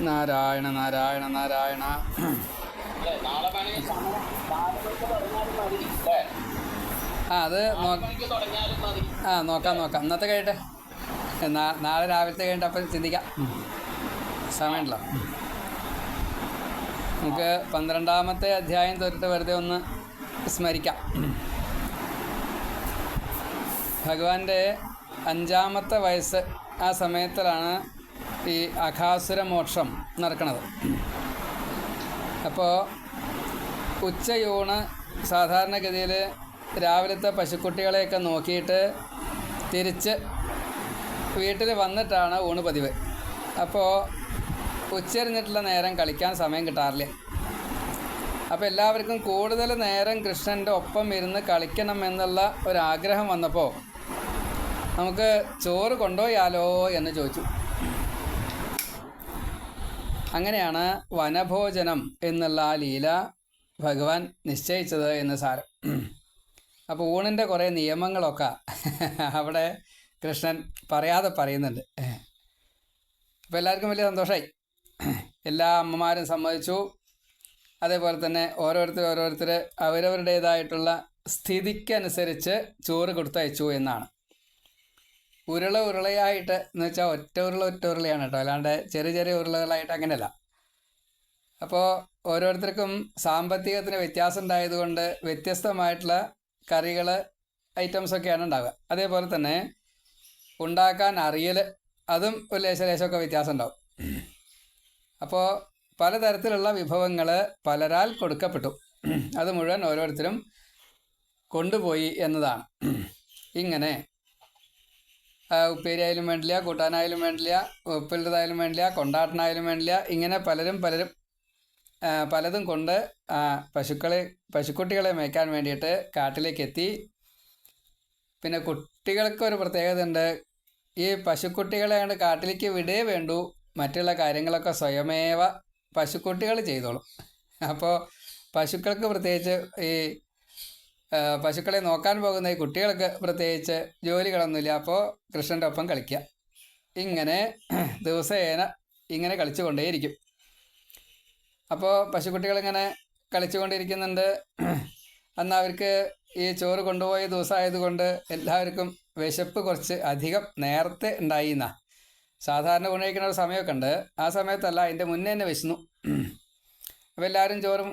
നാരായണ നാരായണ നാരായണ. അത് നോക്കാം. ഇന്നത്തെ കഴിയട്ടെ. നാളെ രാവിലത്തെ കഴിഞ്ഞിട്ട് അപ്പം ചിന്തിക്കാം. സമയമുണ്ടല്ലോ. നമുക്ക് 12-ാമത്തെ അധ്യായം തൊട്ടിട്ട് വെറുതെ ഒന്ന് സ്മരിക്കാം. ഭഗവാന്റെ 5-ാമത്തെ വയസ്സ് ആ സമയത്തിലാണ് ഈ അഘാസുര മോക്ഷം നടക്കുന്നത്. അപ്പോൾ ഉച്ചയൂണ് സാധാരണഗതിയിൽ രാവിലത്തെ പശുക്കുട്ടികളെയൊക്കെ നോക്കിയിട്ട് തിരിച്ച് വീട്ടിൽ വന്നിട്ടാണ് ഊണ് പതിവ്. അപ്പോൾ ഉച്ചരിഞ്ഞിട്ടുള്ള നേരം കളിക്കാൻ സമയം കിട്ടാറില്ല. അപ്പോൾ എല്ലാവർക്കും കൂടുതൽ നേരം കൃഷ്ണൻ്റെ ഒപ്പം ഇരുന്ന് കളിക്കണം എന്നുള്ള ഒരാഗ്രഹം വന്നപ്പോൾ നമുക്ക് ചോറ് കൊണ്ടുപോയാലോ എന്ന് ചോദിച്ചു. അങ്ങനെയാണ് വനഭോജനം എന്നുള്ള ആ ലീല ഭഗവാൻ നിശ്ചയിച്ചത് എന്ന് സാരം. അപ്പോൾ ഊണിൻ്റെ കുറേ നിയമങ്ങളൊക്കെ അവിടെ കൃഷ്ണൻ പറയാതെ പറയുന്നുണ്ട്. അപ്പോൾ എല്ലാവർക്കും വലിയ സന്തോഷമായി. എല്ലാ അമ്മമാരും സമ്മതിച്ചു. അതേപോലെ തന്നെ ഓരോരുത്തർ അവരവരുടേതായിട്ടുള്ള സ്ഥിതിക്കനുസരിച്ച് ചോറ് കൊടുത്തയച്ചു എന്നാണ്. ഉരുളയായിട്ട് എന്ന് വെച്ചാൽ ഒറ്റ ഉരുളയാണ് കേട്ടോ, അല്ലാണ്ട് ചെറിയ ഉരുളകളായിട്ട് അങ്ങനെയല്ല. അപ്പോൾ ഓരോരുത്തർക്കും സാമ്പത്തികത്തിന് വ്യത്യാസം ഉണ്ടായതുകൊണ്ട് വ്യത്യസ്തമായിട്ടുള്ള കറികൾ ഐറ്റംസൊക്കെയാണ് ഉണ്ടാവുക. അതേപോലെ തന്നെ ഉണ്ടാക്കാൻ അറിയൽ അതും ഒരു ലേശമൊക്കെ വ്യത്യാസം ഉണ്ടാവും. അപ്പോൾ പലതരത്തിലുള്ള വിഭവങ്ങൾ പലരാൽ കൊടുക്കപ്പെട്ടു. അത് മുഴുവൻ ഓരോരുത്തരും കൊണ്ടുപോയി എന്നതാണ്. ഇങ്ങനെ ഉപ്പേരിയായാലും വേണ്ടില്ല, കൂട്ടാനായാലും വേണ്ടില്ല, ഉപ്പിലിട്ടതായാലും വേണ്ടില്ല, കൊണ്ടാട്ടനായാലും വേണ്ടില്ല, ഇങ്ങനെ പലതും കൊണ്ട് പശുക്കുട്ടികളെ മേയ്ക്കാൻ വേണ്ടിയിട്ട് കാട്ടിലേക്ക് എത്തി. പിന്നെ കുട്ടികൾക്കൊരു പ്രത്യേകത ഉണ്ട്. ഈ പശുക്കുട്ടികളെ കൊണ്ട് കാട്ടിലേക്ക് വിടേ വേണ്ടൂ, മറ്റുള്ള കാര്യങ്ങളൊക്കെ സ്വയമേവ പശുക്കുട്ടികൾ ചെയ്തോളും. അപ്പോൾ പശുക്കൾക്ക് പ്രത്യേകിച്ച് ഈ പശുക്കളെ നോക്കാൻ പോകുന്ന ഈ കുട്ടികൾക്ക് പ്രത്യേകിച്ച് ജോലികളൊന്നുമില്ല. അപ്പോൾ കൃഷ്ണൻ്റെ ഒപ്പം കളിക്കുക. ഇങ്ങനെ ദിവസേന ഇങ്ങനെ കളിച്ചു കൊണ്ടേയിരിക്കും. അപ്പോൾ പശുക്കുട്ടികളിങ്ങനെ കളിച്ചുകൊണ്ടിരിക്കുന്നുണ്ട്. അന്ന് അവർക്ക് ഈ ചോറ് കൊണ്ടുപോയ ദിവസമായതുകൊണ്ട് എല്ലാവർക്കും വിശപ്പ് കുറച്ച് അധികം നേരത്തെ ഉണ്ടായി എന്നാണ്. സാധാരണ ഉണയിക്കുന്ന ഒരു സമയമൊക്കെ ഉണ്ട്. ആ സമയത്തല്ല, അതിൻ്റെ മുന്നേ തന്നെ വിശന്നു. അപ്പോൾ എല്ലാവരും ചോറും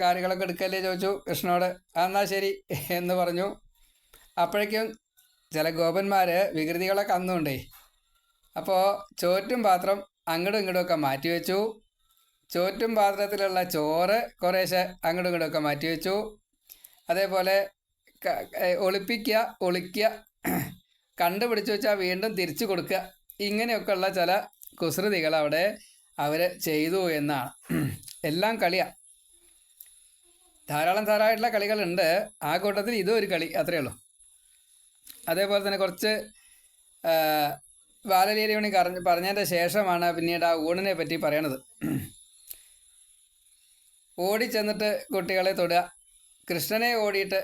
കാര്യങ്ങളൊക്കെ എടുക്കല്ലേ ചോദിച്ചു കൃഷ്ണനോട്. എന്നാൽ ശരി എന്ന് പറഞ്ഞു. അപ്പോഴേക്കും ചില ഗോപന്മാർ വികൃതികളൊക്കെ അന്നുണ്ടേ. അപ്പോൾ ചോറ്റും പാത്രം അങ്ങോട്ടും ഇങ്ങോട്ടുമൊക്കെ മാറ്റിവെച്ചു. ചോറ്റും പാത്രത്തിലുള്ള ചോറ് കുറേശ്ശെ അങ്ങോട്ടും ഇങ്ങോട്ടുമൊക്കെ മാറ്റിവെച്ചു. അതേപോലെ ഒളിക്കുക, കണ്ടുപിടിച്ച് വെച്ചാൽ വീണ്ടും തിരിച്ചു കൊടുക്കുക, ഇങ്ങനെയൊക്കെയുള്ള ചില കുസൃതികൾ അവിടെ അവർ ചെയ്തു എന്നാണ്. എല്ലാം കളിയാണ്. ധാരാളമായിട്ടുള്ള കളികളുണ്ട്. ആ കൂട്ടത്തിൽ ഇതും ഒരു കളി, അത്രയേ ഉള്ളൂ. അതേപോലെ തന്നെ കുറച്ച് ബാലലീലയൂണി പറഞ്ഞതിൻ്റെ ശേഷമാണ് പിന്നീട് ആ ഊണിനെ പറ്റി പറയണത്. ഓടിച്ചെന്നിട്ട് കുട്ടികളെ തൊടുക. കൃഷ്ണനെ ഓടിയിട്ട്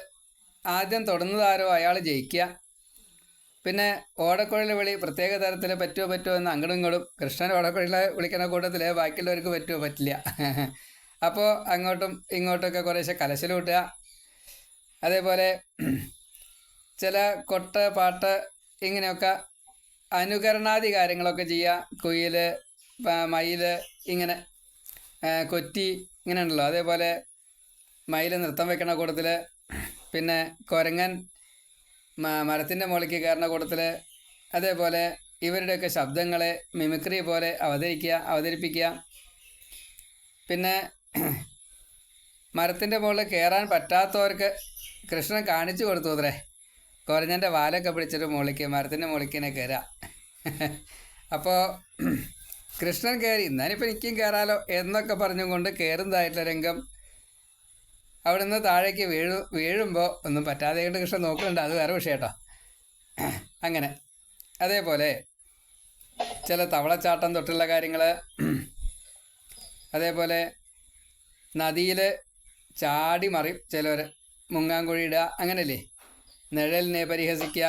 ആദ്യം തൊടുന്നതാരോ അയാൾ ജയിക്കുക. പിന്നെ ഓടക്കുഴൽ വിളി പ്രത്യേക തരത്തിൽ പറ്റുമോ എന്ന് അങ്ങോട്ടും ഇങ്ങോട്ടും. കൃഷ്ണൻ ഓടക്കുഴൽ വിളിക്കുന്ന കൂട്ടത്തിൽ ബാക്കിയുള്ളവർക്ക് പറ്റില്ല. അപ്പോൾ അങ്ങോട്ടും ഇങ്ങോട്ടൊക്കെ കുറേശ്ശെ കലശലൂട്ടുക. അതേപോലെ ചില കൊട്ട്, പാട്ട്, ഇങ്ങനെയൊക്കെ അനുകരണാദി കാര്യങ്ങളൊക്കെ ചെയ്യുക. കുയിൽ, മയിൽ, ഇങ്ങനെ കൊറ്റി, ഇങ്ങനെ ഉണ്ടല്ലോ. അതേപോലെ മയിൽ നൃത്തം വെക്കണ കൂട്ടത്തിൽ, പിന്നെ കുരങ്ങൻ മരത്തിൻ്റെ മുകളിലേക്ക് കയറുന്ന കൂട്ടത്തിൽ, അതേപോലെ ഇവരുടെയൊക്കെ ശബ്ദങ്ങളെ മിമിക്രി പോലെ അവതരിപ്പിക്കുക. പിന്നെ മരത്തിൻ്റെ മുകളിൽ കയറാൻ പറ്റാത്തവർക്ക് കൃഷ്ണൻ കാണിച്ചു കൊടുത്തു അത്രേ. കുരങ്ങൻ്റെ വാലൊക്കെ പിടിച്ചിട്ട് മരത്തിൻ്റെ മുകളിലേക്ക് കയറുക. അപ്പോൾ കൃഷ്ണൻ കയറി, എന്നാലിപ്പോൾ എനിക്കും കയറാലോ എന്നൊക്കെ പറഞ്ഞുകൊണ്ട് കയറുന്നതായിട്ടുള്ള രംഗം. അവിടെ നിന്ന് താഴേക്ക് വീഴുമ്പോൾ ഒന്നും പറ്റാതെ കൊണ്ട് കൃഷ്ണൻ നോക്കുന്നുണ്ട്. അത് വേറെ വിഷയം കേട്ടോ. അങ്ങനെ അതേപോലെ ചില തവളച്ചാട്ടം തൊട്ടുള്ള കാര്യങ്ങൾ, അതേപോലെ നദിയിൽ ചാടി മറിയും ചിലവർ, മുങ്ങാങ്കുഴിയിടുക, അങ്ങനെയല്ലേ. നിഴലിനെ പരിഹസിക്കുക,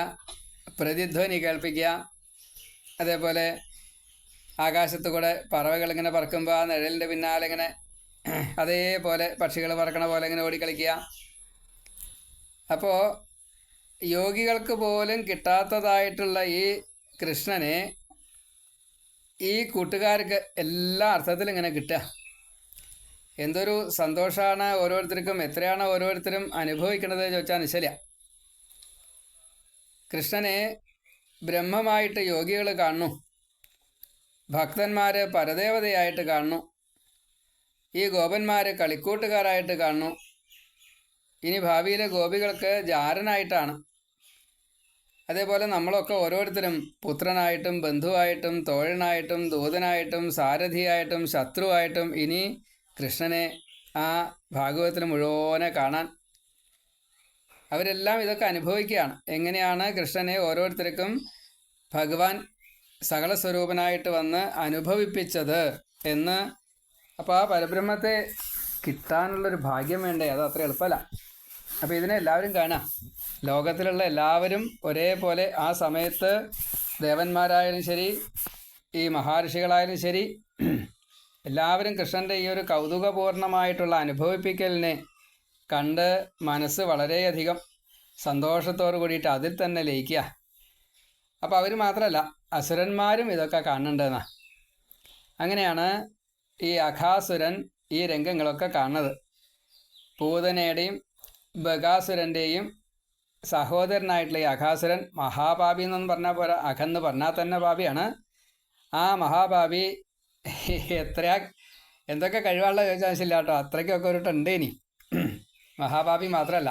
പ്രതിധ്വനി കേൾപ്പിക്കുക. അതേപോലെ ആകാശത്ത് കൂടെ പറവകളിങ്ങനെ പറക്കുമ്പോൾ ആ നിഴലിൻ്റെ പിന്നാലെ ഇങ്ങനെ അതേപോലെ പക്ഷികൾ പറക്കണ പോലെ ഇങ്ങനെ ഓടിക്കളിക്കുക. അപ്പോൾ യോഗികൾക്ക് പോലും കിട്ടാത്തതായിട്ടുള്ള ഈ കൃഷ്ണനെ ഈ കൂട്ടുകാർക്ക് എല്ലാ അർത്ഥത്തിലും ഇങ്ങനെ കിട്ടുക. എന്തൊരു സന്തോഷമാണ് ഓരോരുത്തർക്കും, എത്രയാണ് ഓരോരുത്തരും അനുഭവിക്കുന്നത് ചോദിച്ചാൽ നിശ്ചല. കൃഷ്ണനെ ബ്രഹ്മമായിട്ട് യോഗികൾ കാണുന്നു, ഭക്തന്മാർ പരദേവതയായിട്ട് കാണുന്നു, ഈ ഗോപന്മാർ കളിക്കൂട്ടുകാരായിട്ട് കാണുന്നു. ഇനി ഭാവിയിലെ ഗോപികൾക്ക് ജാരനായിട്ടാണ്. അതേപോലെ നമ്മളൊക്കെ ഓരോരുത്തരും പുത്രനായിട്ടും ബന്ധുവായിട്ടും തോഴനായിട്ടും ദൂതനായിട്ടും സാരഥിയായിട്ടും ശത്രുവായിട്ടും ഇനി കൃഷ്ണനെ ആ ഭാഗവതത്തിൽ മുഴുവനെ കാണാൻ അവരെല്ലാം ഇതൊക്കെ അനുഭവിക്കുകയാണ്. എങ്ങനെയാണ് കൃഷ്ണനെ ഓരോരുത്തർക്കും ഭഗവാൻ സകല സ്വരൂപനായിട്ട് വന്ന് അനുഭവിപ്പിച്ചത് എന്ന്. അപ്പോൾ ആ പരബ്രഹ്മത്തെ കിട്ടാനുള്ളൊരു ഭാഗ്യം വേണ്ടേ? അത് അത്ര എളുപ്പമല്ല. അപ്പോൾ ഇതിനെ എല്ലാവരും കാണാം. ലോകത്തിലുള്ള എല്ലാവരും ഒരേപോലെ ആ സമയത്ത് ദേവന്മാരായാലും ശരി, ഈ മഹർഷികളായാലും ശരി, എല്ലാവരും കൃഷ്ണൻ്റെ ഈ ഒരു കൗതുകപൂർണമായിട്ടുള്ള അനുഭവിപ്പിക്കലിനെ കണ്ട് മനസ്സ് വളരെയധികം സന്തോഷത്തോടു കൂടിയിട്ട് അതിൽ തന്നെ ലയിക്കുക. അപ്പോൾ അവർ മാത്രമല്ല, അസുരന്മാരും ഇതൊക്കെ കാണുന്നുണ്ടെന്നാ. അങ്ങനെയാണ് ഈ അഘാസുരൻ ഈ രംഗങ്ങളൊക്കെ കാണുന്നത്. പൂതനയുടെയും ബകാസുരൻ്റെയും സഹോദരനായിട്ടുള്ള ഈ അഘാസുരൻ മഹാപാപി എന്നൊന്നും പറഞ്ഞാൽ പോരാ, അഘെന്ന് പറഞ്ഞാൽ തന്നെ പാപിയാണ്. ആ മഹാപാപി എന്തൊക്കെ കഴിവുള്ള ചോദിച്ചാൽ ആവശ്യമില്ല കേട്ടോ, അത്രയ്ക്കൊക്കെ ഒരു ഉണ്ട് ഇനി. മഹാപാപി മാത്രമല്ല.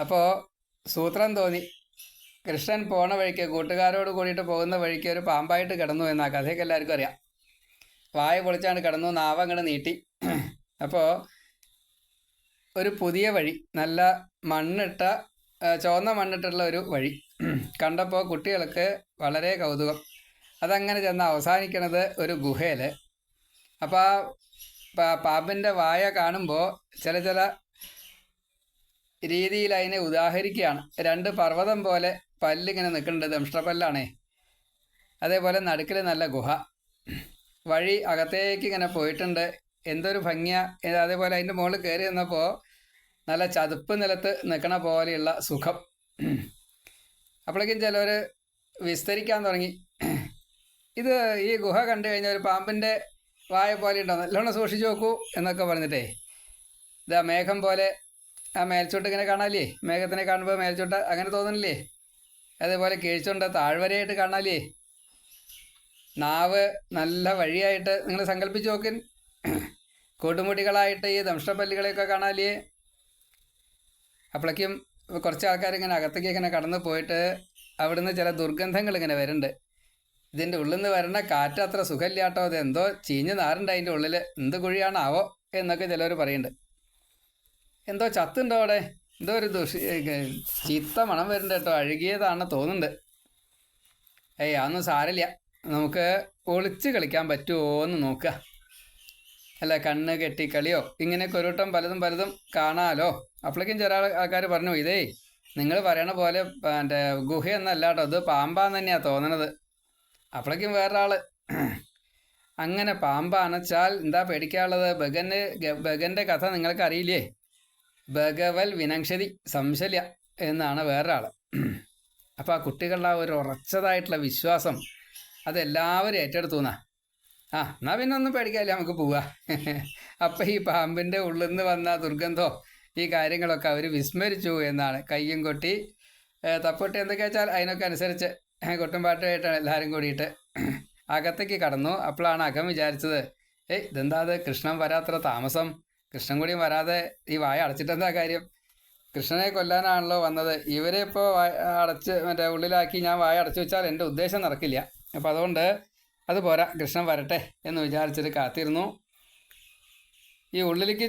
അപ്പോൾ സൂത്രം തോന്നി കൃഷ്ണൻ പോണ വഴിക്ക് കൂട്ടുകാരോട് കൂടിയിട്ട് പോകുന്ന വഴിക്ക് ഒരു പാമ്പായിട്ട് കിടന്നു എന്നാ കഥയൊക്കെ എല്ലാവർക്കും അറിയാം. വായ പൊളിച്ചാണ് കിടന്നു, നാവ് അങ്ങോട്ട് നീട്ടി. അപ്പോൾ ഒരു പുതിയ വഴി, നല്ല മണ്ണിട്ട ചുവന്ന മണ്ണിട്ടുള്ള ഒരു വഴി കണ്ടപ്പോൾ കുട്ടികൾക്ക് വളരെ കൗതുകം. അതങ്ങനെ ചെന്ന് അവസാനിക്കണത് ഒരു ഗുഹയിൽ. അപ്പോൾ ആ പാമ്പിൻ്റെ വായ കാണുമ്പോൾ ചില രീതിയിൽ അതിനെ ഉദാഹരിക്കുകയാണ്. രണ്ട് പർവ്വതം പോലെ പല്ലിങ്ങനെ നിൽക്കുന്നുണ്ട്, ദംഷ്ട്രപല്ലാണേ. അതേപോലെ നടുക്കിൽ നല്ല ഗുഹ, വഴി അകത്തേക്ക് ഇങ്ങനെ പോയിട്ടുണ്ട്. എന്തൊരു ഭംഗിയാ! അതേപോലെ അതിൻ്റെ മുകളിൽ കയറി നിന്നപ്പോൾ നല്ല ചതുപ്പ് നിലത്ത് നിൽക്കണ പോലെയുള്ള സുഖം. അപ്പോഴേക്കും ചിലർ വിസ്തരിക്കാൻ തുടങ്ങി. ഇത് ഈ ഗുഹ കണ്ടു കഴിഞ്ഞാൽ ഒരു പാമ്പിൻ്റെ വായ പോലെ ഉണ്ടോ, നല്ലോണം സൂക്ഷിച്ചു നോക്കൂ എന്നൊക്കെ പറഞ്ഞിട്ടേ, ഇതാ മേഘം പോലെ ആ മേൽച്ചോട്ട് ഇങ്ങനെ കാണാല്ലേ, മേഘത്തിനെ കാണുമ്പോൾ മേൽച്ചോട്ട് അങ്ങനെ തോന്നുന്നില്ലേ? അതേപോലെ കീഴ്ച്ചുണ്ട് താഴ്വരയായിട്ട് കാണാല്ലേ, നാവ് നല്ല വഴിയായിട്ട് നിങ്ങൾ സങ്കല്പിച്ച് നോക്കിൻ, കൊടുമുടികളായിട്ട് ഈ ദംഷ്ടപ്പല്ലികളെയൊക്കെ കാണാല്ലേ. അപ്പോഴേക്കും കുറച്ച് ആൾക്കാരിങ്ങനെ അകത്തേക്ക് ഇങ്ങനെ കടന്നു പോയിട്ട് അവിടുന്ന് ചില ദുർഗന്ധങ്ങൾ ഇങ്ങനെ വരുന്നുണ്ട്. ഇതിൻ്റെ ഉള്ളിൽ നിന്ന് വരണ കാറ്റ് അത്ര സുഖമില്ലാട്ടോ, അത് എന്തോ ചീഞ്ഞ് നാറുണ്ട് അതിൻ്റെ ഉള്ളിൽ, എന്ത് കുഴിയാണാവോ എന്നൊക്കെ ചിലർ പറയുന്നുണ്ട്. എന്തോ ചത്തുണ്ടോ അവിടെ, എന്തോ ഒരു ചീത്ത മണം വരുന്നുണ്ട് കേട്ടോ, അഴുകിയതാണ് തോന്നുന്നുണ്ട്. അതൊന്നും സാരമില്ല, നമുക്ക് ഒളിച്ച് കളിക്കാൻ പറ്റുമോ എന്ന് നോക്കുക. അല്ല കണ്ണ് കെട്ടിക്കളിയോ ഇങ്ങനെയൊക്കെ ഒരു വട്ടം പലതും കാണാമല്ലോ. അപ്പോഴേക്കും ചില ആൾക്കാർ പറഞ്ഞു, ഇതേ നിങ്ങൾ പറയണ പോലെ എൻ്റെ ഗുഹയൊന്നല്ല കേട്ടോ, ഇത് പാമ്പാന്ന് തന്നെയാണ് തോന്നണത്. അപ്പോഴേക്കും വേറൊരാൾ, അങ്ങനെ പാമ്പ് അനച്ചാൽ എന്താ പേടിക്കാനുള്ളത്, ബഗൻ്റെ കഥ നിങ്ങൾക്ക് അറിയില്ലേ, ഭഗവൽ വിനക്ഷതി സംശയ എന്നാണ് വേറൊരാൾ. അപ്പോൾ ആ കുട്ടികളുടെ ആ ഒരു ഉറച്ചതായിട്ടുള്ള വിശ്വാസം അതെല്ലാവരും ഏറ്റെടുത്തു എന്നാ. എന്നാൽ പിന്നെ ഒന്നും പേടിക്കാനില്ല, നമുക്ക് പോവാം. അപ്പം ഈ പാമ്പിൻ്റെ ഉള്ളിൽ നിന്ന് വന്ന ദുർഗന്ധോ ഈ കാര്യങ്ങളൊക്കെ അവർ വിസ്മരിച്ചു എന്നാണ്. കയ്യും കൊട്ടി തപ്പൊട്ടി എന്തൊക്കെ വെച്ചാൽ അതിനൊക്കെ അനുസരിച്ച് കൊട്ടും പാട്ടുമായിട്ടാണ് എല്ലാവരും കൂടിയിട്ട് അകത്തേക്ക് കടന്നു. അപ്പോഴാണ് അകം വിചാരിച്ചത്, ഇതെന്താ അത് കൃഷ്ണൻ വരാത്ര താമസം, കൃഷ്ണൻ കൂടിയും വരാതെ ഈ വായ അടച്ചിട്ടെന്താ കാര്യം, കൃഷ്ണനെ കൊല്ലാനാണല്ലോ വന്നത്, ഇവരെ ഇപ്പോൾ അടച്ച് ഉള്ളിലാക്കി ഞാൻ വായ അടച്ചു വെച്ചാൽ എൻ്റെ ഉദ്ദേശം നടക്കില്ല. അപ്പോൾ അതുകൊണ്ട് അത് പോരാ, കൃഷ്ണൻ വരട്ടെ എന്ന് വിചാരിച്ചിട്ട് കാത്തിരുന്നു. ഈ ഉള്ളിലേക്ക്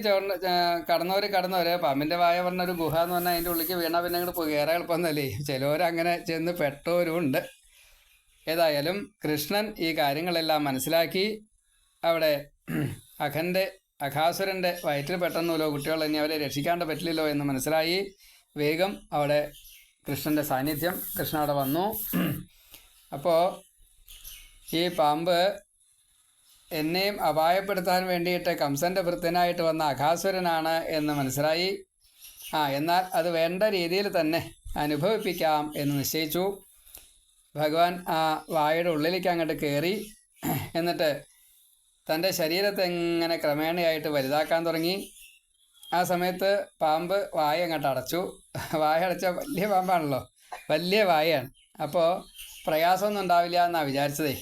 കടന്നവർ പാമ്പിൻ്റെ വായ പറഞ്ഞൊരു ഗുഹ എന്ന് പറഞ്ഞാൽ അതിൻ്റെ ഉള്ളിലേക്ക് വീണാൽ പിന്നെ അങ്ങോട്ട് പോയി കയറാൻ എളുപ്പമെന്നല്ലേ, ചിലവരങ്ങനെ ചെന്ന് പെട്ടവരും ഉണ്ട്. ഏതായാലും കൃഷ്ണൻ ഈ കാര്യങ്ങളെല്ലാം മനസ്സിലാക്കി അവിടെ അഘാസുരൻ്റെ വയറ്റിൽ പെട്ടെന്നല്ലോ കുട്ടികൾ ഇനി അവരെ രക്ഷിക്കാണ്ട് പറ്റില്ലല്ലോ എന്ന് മനസ്സിലായി. വേഗം അവിടെ കൃഷ്ണൻ്റെ സാന്നിധ്യം, കൃഷ്ണൻ അവിടെ വന്നു. അപ്പോൾ ഈ പാമ്പ് എന്നെയും അപായപ്പെടുത്താൻ വേണ്ടിയിട്ട് കംസൻ്റെ ഭൃത്യനായിട്ട് വന്ന അഘാസുരനാണ് എന്ന് മനസ്സിലായി. എന്നാൽ അത് വേണ്ട രീതിയിൽ തന്നെ അനുഭവിപ്പിക്കാം എന്ന് നിശ്ചയിച്ചു. ഭഗവാൻ ആ വായുടെ ഉള്ളിലേക്ക് അങ്ങോട്ട് കയറി. എന്നിട്ട് തൻ്റെ ശരീരത്തെ എങ്ങനെ ക്രമേണയായിട്ട് വലുതാക്കാൻ തുടങ്ങി. ആ സമയത്ത് പാമ്പ് വായ അങ്ങോട്ട് അടച്ചു. വായ അടച്ച വലിയ പാമ്പാണല്ലോ, വലിയ വായയാണ്. അപ്പോൾ പ്രയാസമൊന്നും ഉണ്ടാവില്ല എന്നാണ് വിചാരിച്ചതേ.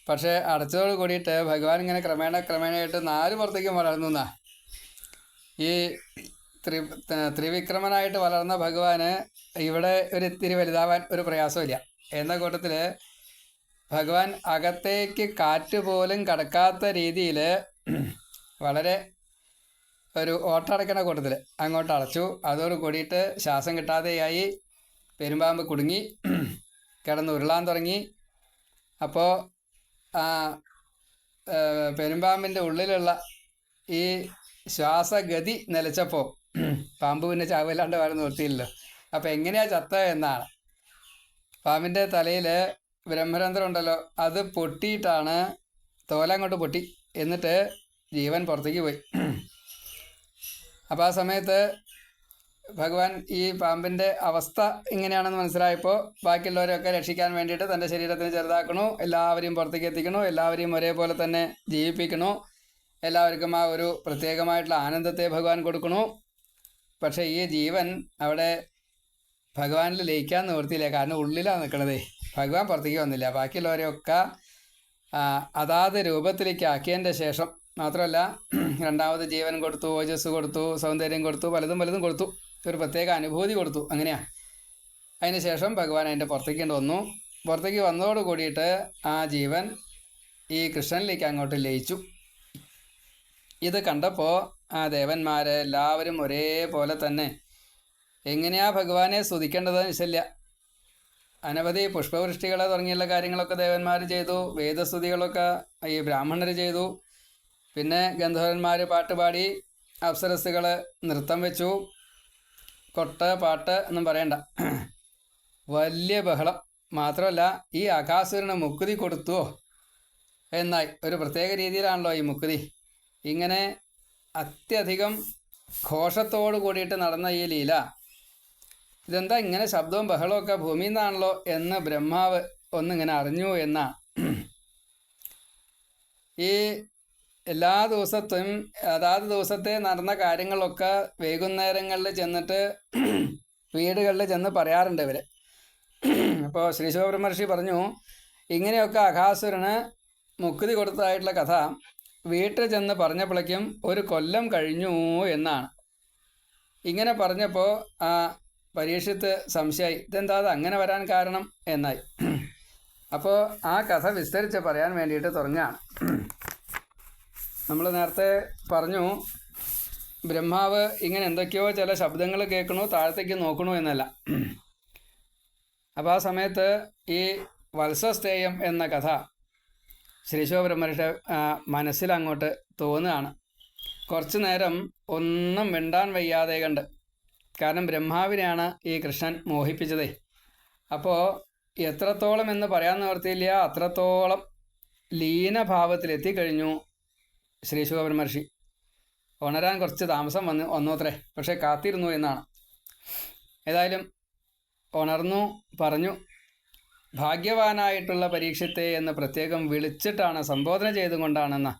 പക്ഷേ അടച്ചതോട് കൂടിയിട്ട് ഭഗവാൻ ഇങ്ങനെ ക്രമേണയായിട്ട് 4 പുറത്തേക്കും വളർന്നു എന്നാണ്. ഈ ത്രിവിക്രമനായിട്ട് വളർന്ന ഭഗവാന് ഇവിടെ ഒരു ഇത്തിരി വലുതാവാൻ ഒരു പ്രയാസമില്ല. എന്ന കൂട്ടത്തിൽ ഭഗവാൻ അകത്തേക്ക് കാറ്റ് പോലും കടക്കാത്ത രീതിയിൽ വളരെ ഒരു ഓട്ടടക്കണ കൂട്ടത്തിൽ അങ്ങോട്ട് അടച്ചു. അതോട് കൂടിയിട്ട് ശ്വാസം കിട്ടാതെയായി. പെരുമ്പാമ്പ് കുടുങ്ങി കിടന്ന് ഉരുളാൻ തുടങ്ങി. അപ്പോൾ പെരുമ്പാമ്പിൻ്റെ ഉള്ളിലുള്ള ഈ ശ്വാസഗതി നിലച്ചപ്പോൾ പാമ്പ് പിന്നെ ചാവില്ലാണ്ട് വേറെ നിർത്തിയില്ലല്ലോ. അപ്പോൾ എങ്ങനെയാണ് ചത്ത എന്നാണ്. പാമ്പിൻ്റെ തലയിൽ ബ്രഹ്മരന്ധ്രം ഉണ്ടല്ലോ, അത് പൊട്ടിയിട്ടാണ്, തോലങ്ങോട്ട് പൊട്ടി. എന്നിട്ട് ജീവൻ പുറത്തേക്ക് പോയി. അപ്പോൾ ആ സമയത്ത് ഭഗവാൻ ഈ പാമ്പിൻ്റെ അവസ്ഥ ഇങ്ങനെയാണെന്ന് മനസ്സിലായപ്പോൾ ബാക്കിയുള്ളവരെയൊക്കെ രക്ഷിക്കാൻ വേണ്ടിയിട്ട് തൻ്റെ ശരീരത്തിന് ചെറുതാക്കണു, എല്ലാവരെയും പുറത്തേക്ക് എത്തിക്കണു, എല്ലാവരെയും ഒരേപോലെ തന്നെ ജീവിപ്പിക്കണു, എല്ലാവർക്കും ആ ഒരു പ്രത്യേകമായിട്ടുള്ള ആനന്ദത്തെ ഭഗവാൻ കൊടുക്കണു. പക്ഷേ ഈ ജീവൻ അവിടെ ഭഗവാനിൽ ലയിക്കാൻ നിവൃത്തിയില്ല. കാരണം ഉള്ളിലാണ് നിൽക്കണതേ. ഭഗവാൻ പുറത്തേക്ക് വന്നില്ല. ബാക്കിയുള്ളവരെയൊക്കെ അതാത് രൂപത്തിലേക്ക് ആക്കിയതിൻ്റെ ശേഷം മാത്രമല്ല, രണ്ടാമത് ജീവൻ കൊടുത്തു, ഓജസ് കൊടുത്തു, സൗന്ദര്യം കൊടുത്തു, പലതും കൊടുത്തു, ഒരു പ്രത്യേക അനുഭൂതി കൊടുത്തു. അങ്ങനെയാണ്. അതിന് ശേഷം ഭഗവാൻ അതിൻ്റെ പുറത്തേക്ക് വന്നു. പുറത്തേക്ക് വന്നതോട് കൂടിയിട്ട് ആ ജീവൻ ഈ കൃഷ്ണനിലേക്ക് അങ്ങോട്ട് ലയിച്ചു. ഇത് കണ്ടപ്പോൾ ആ ദേവന്മാരെല്ലാവരും ഒരേപോലെ തന്നെ എങ്ങനെയാ ഭഗവാനെ സ്തുതിക്കേണ്ടതെന്ന് വെച്ചില്ല. അനവധി പുഷ്പവൃഷ്ടികളെ തുടങ്ങിയുള്ള കാര്യങ്ങളൊക്കെ ദേവന്മാർ ചെയ്തു. വേദസ്തുതികളൊക്കെ ഈ ബ്രാഹ്മണർ ചെയ്തു. പിന്നെ ഗന്ധർവന്മാർ പാട്ടുപാടി, അപ്സരസ്സുകൾ നൃത്തം വെച്ചു. കൊട്ട് പാട്ട് ഒന്നും പറയണ്ട, വലിയ ബഹളം. മാത്രമല്ല ഈ അഘാസുരന് മുക്തി കൊടുത്തുവോ എന്നായി. ഒരു പ്രത്യേക രീതിയിലാണല്ലോ ഈ മുക്തി. ഇങ്ങനെ അത്യധികം ഘോഷത്തോടു കൂടിയിട്ട് നടന്ന ഈ ലീല, ഇതെന്താ ഇങ്ങനെ ശബ്ദവും ബഹളമൊക്കെ ഭൂമിയിൽ നിന്നാണല്ലോ എന്ന് ബ്രഹ്മാവ് ഒന്നിങ്ങനെ അറിഞ്ഞു എന്നാണ്. ഈ എല്ലാ ദിവസത്തും അതാത് ദിവസത്തെ നടന്ന കാര്യങ്ങളൊക്കെ വൈകുന്നേരങ്ങളിൽ ചെന്നിട്ട് വീടുകളിൽ ചെന്ന് പറയാറുണ്ട് ഇവർ. അപ്പോൾ ശ്രീ ശിവബ്രഹ്മർഷി പറഞ്ഞു, ഇങ്ങനെയൊക്കെ അഘാസുരന് മുക്തി കൊടുത്തതായിട്ടുള്ള കഥ വീട്ടിൽ ചെന്ന് പറഞ്ഞപ്പോഴേക്കും 1 കൊല്ലം കഴിഞ്ഞു എന്നാണ്. ഇങ്ങനെ പറഞ്ഞപ്പോൾ ആ പരീക്ഷത്ത് സംശയമായി, ഇതെന്താ അത് അങ്ങനെ വരാൻ കാരണം എന്നായി. അപ്പോൾ ആ കഥ വിസ്തരിച്ച് പറയാൻ വേണ്ടിയിട്ട് തുടങ്ങുകയാണ്. നമ്മൾ നേരത്തെ പറഞ്ഞു, ബ്രഹ്മാവ് ഇങ്ങനെ എന്തൊക്കെയോ ചില ശബ്ദങ്ങൾ കേൾക്കണു, താഴത്തേക്ക് നോക്കണു എന്നല്ല. അപ്പോൾ ആ സമയത്ത് ഈ വത്സസ്തേയം എന്ന കഥ ശ്രീ ശിവബ്രഹ്മരുടെ മനസ്സിലങ്ങോട്ട് തോന്നുകയാണ്. കുറച്ചു നേരം ഒന്നും മിണ്ടാൻ വയ്യാതെ കണ്ട്. കാരണം ബ്രഹ്മാവിനെയാണ് ഈ കൃഷ്ണൻ മോഹിപ്പിച്ചതേ. അപ്പോൾ എത്രത്തോളം എന്ന് പറയാൻ നിവർത്തിയില്ല, അത്രത്തോളം ലീനഭാവത്തിലെത്തിക്കഴിഞ്ഞു ശ്രീ ശിവബ്രഹ്മർഷി. ഉണരാൻ കുറച്ച് താമസം വന്നോത്രേ, പക്ഷേ കാത്തിരുന്നു എന്നാണ്. ഏതായാലും ഉണർന്നു, പറഞ്ഞു. ഭാഗ്യവാനായിട്ടുള്ള പരീക്ഷത്തെ എന്ന് പ്രത്യേകം വിളിച്ചിട്ടാണ്, സംബോധന ചെയ്തുകൊണ്ടാണെന്ന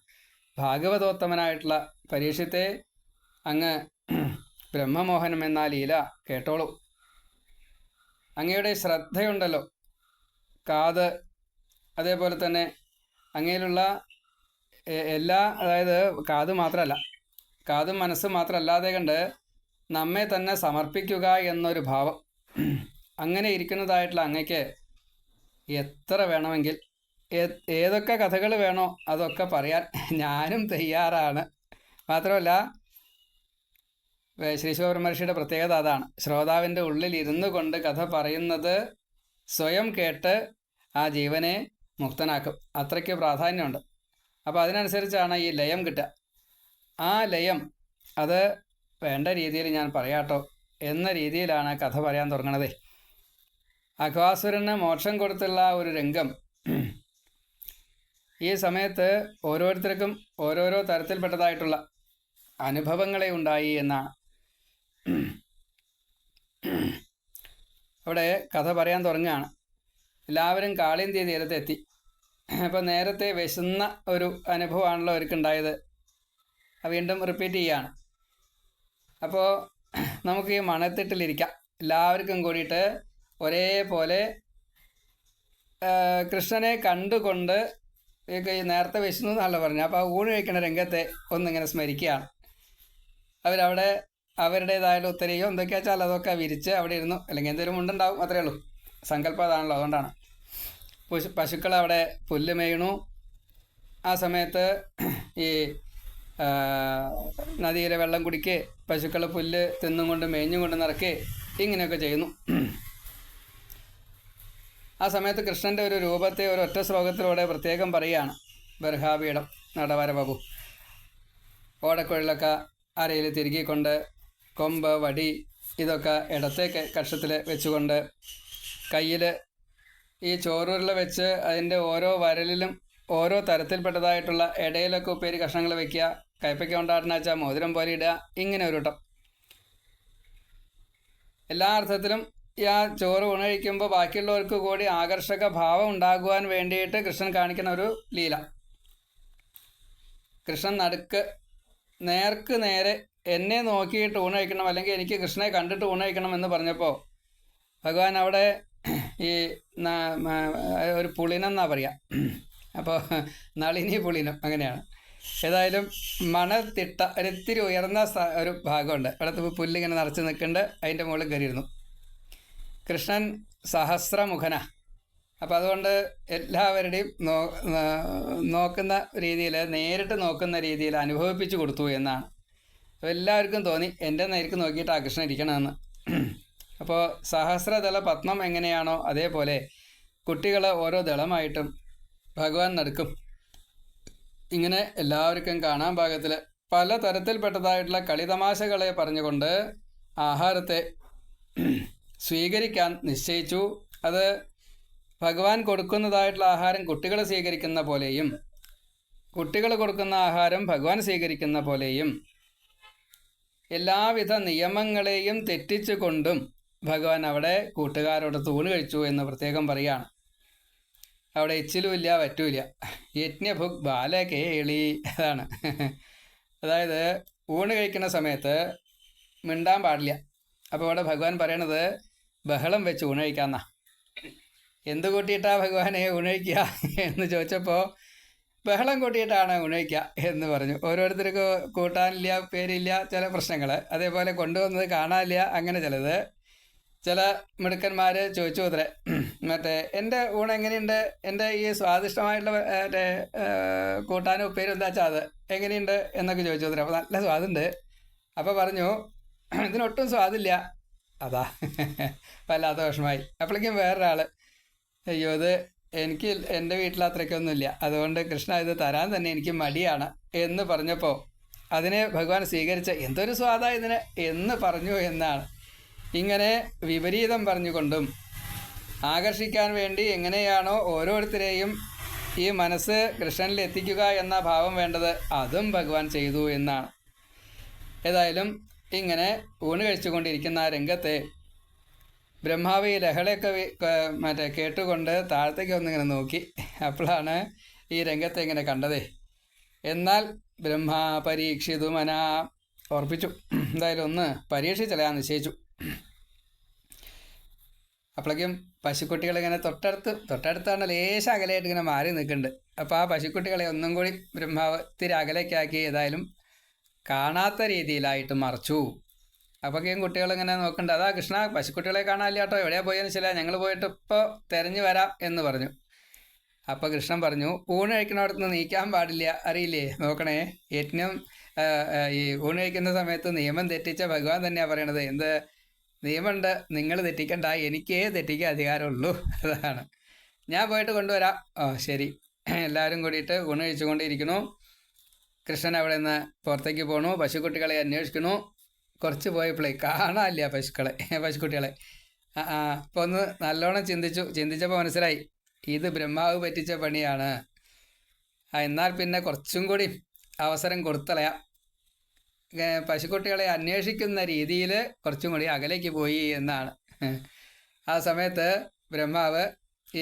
ഭാഗവതോത്തമനായിട്ടുള്ള പരീക്ഷത്തെ അങ്ങ് ബ്രഹ്മമോഹനം എന്ന ലീല കേട്ടോളൂ. അങ്ങയുടെ ശ്രദ്ധയുണ്ടല്ലോ, കാത്, അതേപോലെ തന്നെ അങ്ങയിലുള്ള എല്ലാ, അതായത് കാത് മാത്രമല്ല, കാതും മനസ്സും മാത്രമല്ലാതെ കണ്ട് നമ്മെ തന്നെ സമർപ്പിക്കുക എന്നൊരു ഭാവം, അങ്ങനെ ഇരിക്കുന്നതായിട്ടുള്ള അങ്ങയ്ക്ക് എത്ര വേണമെങ്കിൽ ഏതൊക്കെ കഥകൾ വേണോ അതൊക്കെ പറയാൻ ഞാനും തയ്യാറാണ്. മാത്രമല്ല ശ്രീ ശിവബ്രഹ്മർഷിയുടെ പ്രത്യേകത അതാണ്. ശ്രോതാവിൻ്റെ ഉള്ളിൽ ഇരുന്നു കൊണ്ട് കഥ പറയുന്നത് സ്വയം കേട്ട് ആ ജീവനെ മുക്തനാക്കും. അത്രയ്ക്ക് പ്രാധാന്യമുണ്ട്. അപ്പോൾ അതിനനുസരിച്ചാണ് ഈ ലയം കിട്ടുക. ആ ലയം അത് വേണ്ട രീതിയിൽ ഞാൻ പറയാട്ടോ എന്ന രീതിയിലാണ് കഥ പറയാൻ തുടങ്ങണതേ. അഘാസുരന് മോക്ഷം കൊടുത്തുള്ള ഒരു രംഗം ഈ സമയത്ത് ഓരോരുത്തർക്കും ഓരോരോ തരത്തിൽപ്പെട്ടതായിട്ടുള്ള അനുഭവങ്ങളെ ഉണ്ടായി എന്നാണ്. അവിടെ കഥ പറയാൻ തുടങ്ങുകയാണ്. എല്ലാവരും കാളിന്തി തീരത്തെത്തി. അപ്പോൾ നേരത്തെ വിശന്ന ഒരു അനുഭവമാണല്ലോ അവർക്കുണ്ടായത്. വീണ്ടും റിപ്പീറ്റ് ചെയ്യുകയാണ്. അപ്പോൾ നമുക്ക് ഈ മണത്തിട്ടിലിരിക്കാം. എല്ലാവർക്കും കൂടിയിട്ട് ഒരേപോലെ കൃഷ്ണനെ കണ്ടുകൊണ്ട് നേരത്തെ വിശന്നു എന്നല്ല പറഞ്ഞു. അപ്പോൾ ആ ഊണ് കഴിക്കുന്ന രംഗത്തെ ഒന്നിങ്ങനെ സ്മരിക്കുകയാണ്. അവരവിടെ അവരുടേതായുള്ള ഉത്തരയോ എന്തൊക്കെയാ വെച്ചാൽ അതൊക്കെ വിരിച്ച് അവിടെ ഇരുന്നു. അല്ലെങ്കിൽ എന്തെങ്കിലും മുണ്ടുണ്ടാവും, അത്രയേ ഉള്ളൂ. സങ്കല്പം അതാണല്ലോ, അതുകൊണ്ടാണ്. പശുക്കൾ അവിടെ പുല്ല് മേയണു. ആ സമയത്ത് ഈ നദിയിലെ വെള്ളം കുടിക്കുക, പശുക്കൾ പുല്ല് തിന്നും കൊണ്ട് മേഞ്ഞും കൊണ്ട് നടക്കുക, ഇങ്ങനെയൊക്കെ ചെയ്യുന്നു. ആ സമയത്ത് കൃഷ്ണൻ്റെ ഒരു രൂപത്തെ ഒരു ഒറ്റ ശ്ലോകത്തിലൂടെ പ്രത്യേകം പറയുകയാണ്. ബർഹാപീഠം നടവര ബാബു ഓടക്കുഴലൊക്കെ അരയിൽ തിരുകിക്കൊണ്ട് കൊമ്പ് വടി ഇതൊക്കെ ഇടത്തേക്ക് കക്ഷത്തിൽ വെച്ചുകൊണ്ട് കയ്യിൽ ഈ ചോറുരുള വെച്ച് അതിൻ്റെ ഓരോ വരലിലും ഓരോ തരത്തിൽപ്പെട്ടതായിട്ടുള്ള ഇടയിലൊക്കെ ഉപ്പേരി കഷ്ണങ്ങൾ വെക്കുക, കയ്പയ്ക്ക കൊണ്ടാട്ടണ വെച്ചാൽ മോതിരം പോലെ ഇടുക, ഇങ്ങനെ ഒരു വട്ടം. എല്ലാ അർത്ഥത്തിലും ആ ചോറ് ഉണഴിക്കുമ്പോൾ ബാക്കിയുള്ളവർക്ക് കൂടി ആകർഷക ഭാവം ഉണ്ടാകുവാൻ വേണ്ടിയിട്ട് കൃഷ്ണൻ കാണിക്കുന്ന ഒരു ലീല. കൃഷ്ണൻ നടുക്ക് നേർക്ക് നേരെ എന്നെ നോക്കിയിട്ട് ഊണഴിക്കണം, അല്ലെങ്കിൽ എനിക്ക് കൃഷ്ണനെ കണ്ടിട്ട് ഊണഴിക്കണം എന്ന് പറഞ്ഞപ്പോൾ ഭഗവാൻ അവിടെ ഈ ഒരു പുളിനെന്നാണ് പറയുക. അപ്പോൾ നളിനി പുളിനം അങ്ങനെയാണ്. ഏതായാലും മണത്തിട്ട ഒരിത്തിരി ഉയർന്ന ഒരു ഭാഗമുണ്ട്. അവിടെ പുല്ലിങ്ങനെ നിറച്ച് നിൽക്കുന്നുണ്ട്. അതിൻ്റെ മുകളിൽ കയറിയിരുന്നു. കൃഷ്ണൻ സഹസ്രമുഖന. അപ്പം അതുകൊണ്ട് എല്ലാവരുടെയും നോക്കുന്ന രീതിയിൽ, നേരിട്ട് നോക്കുന്ന രീതിയിൽ അനുഭവിപ്പിച്ചു കൊടുത്തു എന്നാണ്. അപ്പോൾ എല്ലാവർക്കും തോന്നി എൻ്റെ നേർക്ക് നോക്കിയിട്ട് ആ കൃഷ്ണൻ ഇരിക്കണമെന്ന്. അപ്പോൾ സഹസ്രദള പത്മം എങ്ങനെയാണോ അതേപോലെ കുട്ടികൾ ഓരോ ദളമായിട്ടും ഭഗവാൻ നടക്കും. ഇങ്ങനെ എല്ലാവർക്കും കാണാൻ പാകത്തിൽ പല തരത്തിൽപ്പെട്ടതായിട്ടുള്ള കളിതമാശകളെ പറഞ്ഞുകൊണ്ട് ആഹാരത്തെ സ്വീകരിക്കാൻ നിശ്ചയിച്ചു. അത് ഭഗവാൻ കൊടുക്കുന്നതായിട്ടുള്ള ആഹാരം കുട്ടികൾ സ്വീകരിക്കുന്ന പോലെയും കുട്ടികൾ കൊടുക്കുന്ന ആഹാരം ഭഗവാൻ സ്വീകരിക്കുന്ന പോലെയും എല്ലാവിധ നിയമങ്ങളെയും തെറ്റിച്ചുകൊണ്ടും ഭഗവാൻ അവിടെ കൂട്ടുകാരോട് തൂണ് കഴിച്ചു എന്ന് പ്രത്യേകം പറയുകയാണ്. അവിടെ എച്ചിലുമില്ല വറ്റുമില്ല. യജ്ഞഭുക് ബാലകേളി, അതാണ്. അതായത് ഊണ് കഴിക്കുന്ന സമയത്ത് മിണ്ടാൻ പാടില്ല. അപ്പോൾ അവിടെ ഭഗവാൻ പറയണത് ബഹളം വെച്ച് ഊണ് കഴിക്കാമെന്നാ. എന്ത് കൂട്ടിയിട്ടാ ഭഗവാനെ ഊണഴിക്കുക എന്ന് ചോദിച്ചപ്പോൾ ബഹളം കൂട്ടിയിട്ടാണ് ഊണഴിക്കുക എന്ന് പറഞ്ഞു. ഓരോരുത്തർക്ക് കൂട്ടാനില്ല, പേരില്ല, ചില പ്രശ്നങ്ങൾ, അതേപോലെ കൊണ്ടുവന്നത് കാണാനില്ല, അങ്ങനെ ചിലത്. ചില മിടുക്കന്മാർ ചോദിച്ചു അത്രേ, മറ്റേ എൻ്റെ ഊണ് എങ്ങനെയുണ്ട്, എൻ്റെ ഈ സ്വാദിഷ്ടമായിട്ടുള്ള മറ്റേ കൂട്ടാനും ഉപ്പേരും എന്താ വെച്ചാൽ അത് എങ്ങനെയുണ്ട് എന്നൊക്കെ ചോദിച്ചു അത്രേ. അപ്പോൾ നല്ല സ്വാദുണ്ട്. അപ്പോൾ പറഞ്ഞു ഇതിനൊട്ടും സ്വാദില്ല. അതാ വല്ലാത്ത വിഷമായി. അപ്പോഴേക്കും വേറൊരാൾ, അയ്യോ ഇത് എനിക്ക് എൻ്റെ വീട്ടിൽ അത്രയ്ക്കൊന്നുമില്ല, അതുകൊണ്ട് കൃഷ്ണ ഇത് തരാൻ തന്നെ എനിക്ക് മടിയാണ് എന്ന് പറഞ്ഞപ്പോൾ അതിനെ ഭഗവാൻ സ്വീകരിച്ച എന്തൊരു സ്വാദാ ഇതിന് എന്ന് പറഞ്ഞു എന്നാണ്. ഇങ്ങനെ വിപരീതം പറഞ്ഞുകൊണ്ടും ആകർഷിക്കാൻ വേണ്ടി എങ്ങനെയാണോ ഓരോരുത്തരെയും ഈ മനസ്സ് കൃഷ്ണനിൽ എത്തിക്കുക എന്ന ഭാവം വേണ്ടത്, അതും ഭഗവാൻ ചെയ്തു എന്നാണ്. ഏതായാലും ഇങ്ങനെ ഊണ് കഴിച്ചുകൊണ്ടിരിക്കുന്ന ആ രംഗത്തെ ബ്രഹ്മാവ് ഈ ലഹളയൊക്കെ മറ്റേ കേട്ടുകൊണ്ട് താഴത്തേക്ക് ഒന്നിങ്ങനെ നോക്കി. അപ്പോഴാണ് ഈ രംഗത്തെ ഇങ്ങനെ കണ്ടതേ. എന്നാൽ ബ്രഹ്മ പരീക്ഷിതുമന ഓർപ്പിച്ചു. എന്തായാലും ഒന്ന് പരീക്ഷിച്ചളയാൻ നിശ്ചയിച്ചു. അപ്പോഴേക്കും പശുക്കുട്ടികളിങ്ങനെ തൊട്ടടുത്താണ് ലേശ അകലെയായിട്ട് ഇങ്ങനെ മാറി നിൽക്കുന്നുണ്ട്. അപ്പോൾ ആ പശുക്കുട്ടികളെ ഒന്നും കൂടി ബ്രഹ്മാവ് ഇത്തിരി അകലേക്കാക്കി ഏതായാലും കാണാത്ത രീതിയിലായിട്ട് മറച്ചു. അപ്പോഴേക്കും കുട്ടികളിങ്ങനെ നോക്കണ്ട, അതാ കൃഷ്ണ പശുക്കുട്ടികളെ കാണാനില്ല കേട്ടോ, എവിടെയാ പോയെന്ന് വെച്ചാൽ ഞങ്ങൾ പോയിട്ട് ഇപ്പോൾ തിരഞ്ഞു വരാം എന്ന് പറഞ്ഞു. അപ്പോൾ കൃഷ്ണൻ പറഞ്ഞു ഊണ് കഴിക്കണോടത്ത് നിന്ന് നീക്കാൻ പാടില്ല, അറിയില്ലേ, നോക്കണേ. യജ്ഞം ഈ ഊണ് കഴിക്കുന്ന സമയത്ത് നിയമം തെറ്റിച്ച ഭഗവാൻ തന്നെയാണ് പറയണത്. എന്ത് നിയമമുണ്ട്, നിങ്ങൾ തെറ്റിക്കണ്ട, എനിക്കേ തെറ്റിക്കാൻ അധികാരമുള്ളൂ, അതാണ്. ഞാൻ പോയിട്ട് കൊണ്ടുവരാം. ഓ ശരി. എല്ലാവരും കൂടിയിട്ട് ഊണ് കഴിച്ചുകൊണ്ടിരിക്കണു. കൃഷ്ണൻ അവിടെ നിന്ന് പുറത്തേക്ക് പോണു. പശുക്കുട്ടികളെ അന്വേഷിക്കണു. കുറച്ച് പോയപ്പോഴേ കാണാനില്ല പശുക്കുട്ടികളെ. അപ്പോൾ ഒന്ന് നല്ലോണം ചിന്തിച്ചപ്പോൾ മനസ്സിലായി ഇത് ബ്രഹ്മാവ് പറ്റിച്ച പണിയാണ്. എന്നാൽ പിന്നെ കുറച്ചും കൂടി അവസരം കൊടുത്തളയാം. പശുക്കുട്ടികളെ അന്വേഷിക്കുന്ന രീതിയിൽ കുറച്ചും കൂടി അകലേക്ക് പോയി എന്നാണ്. ആ സമയത്ത് ബ്രഹ്മാവ്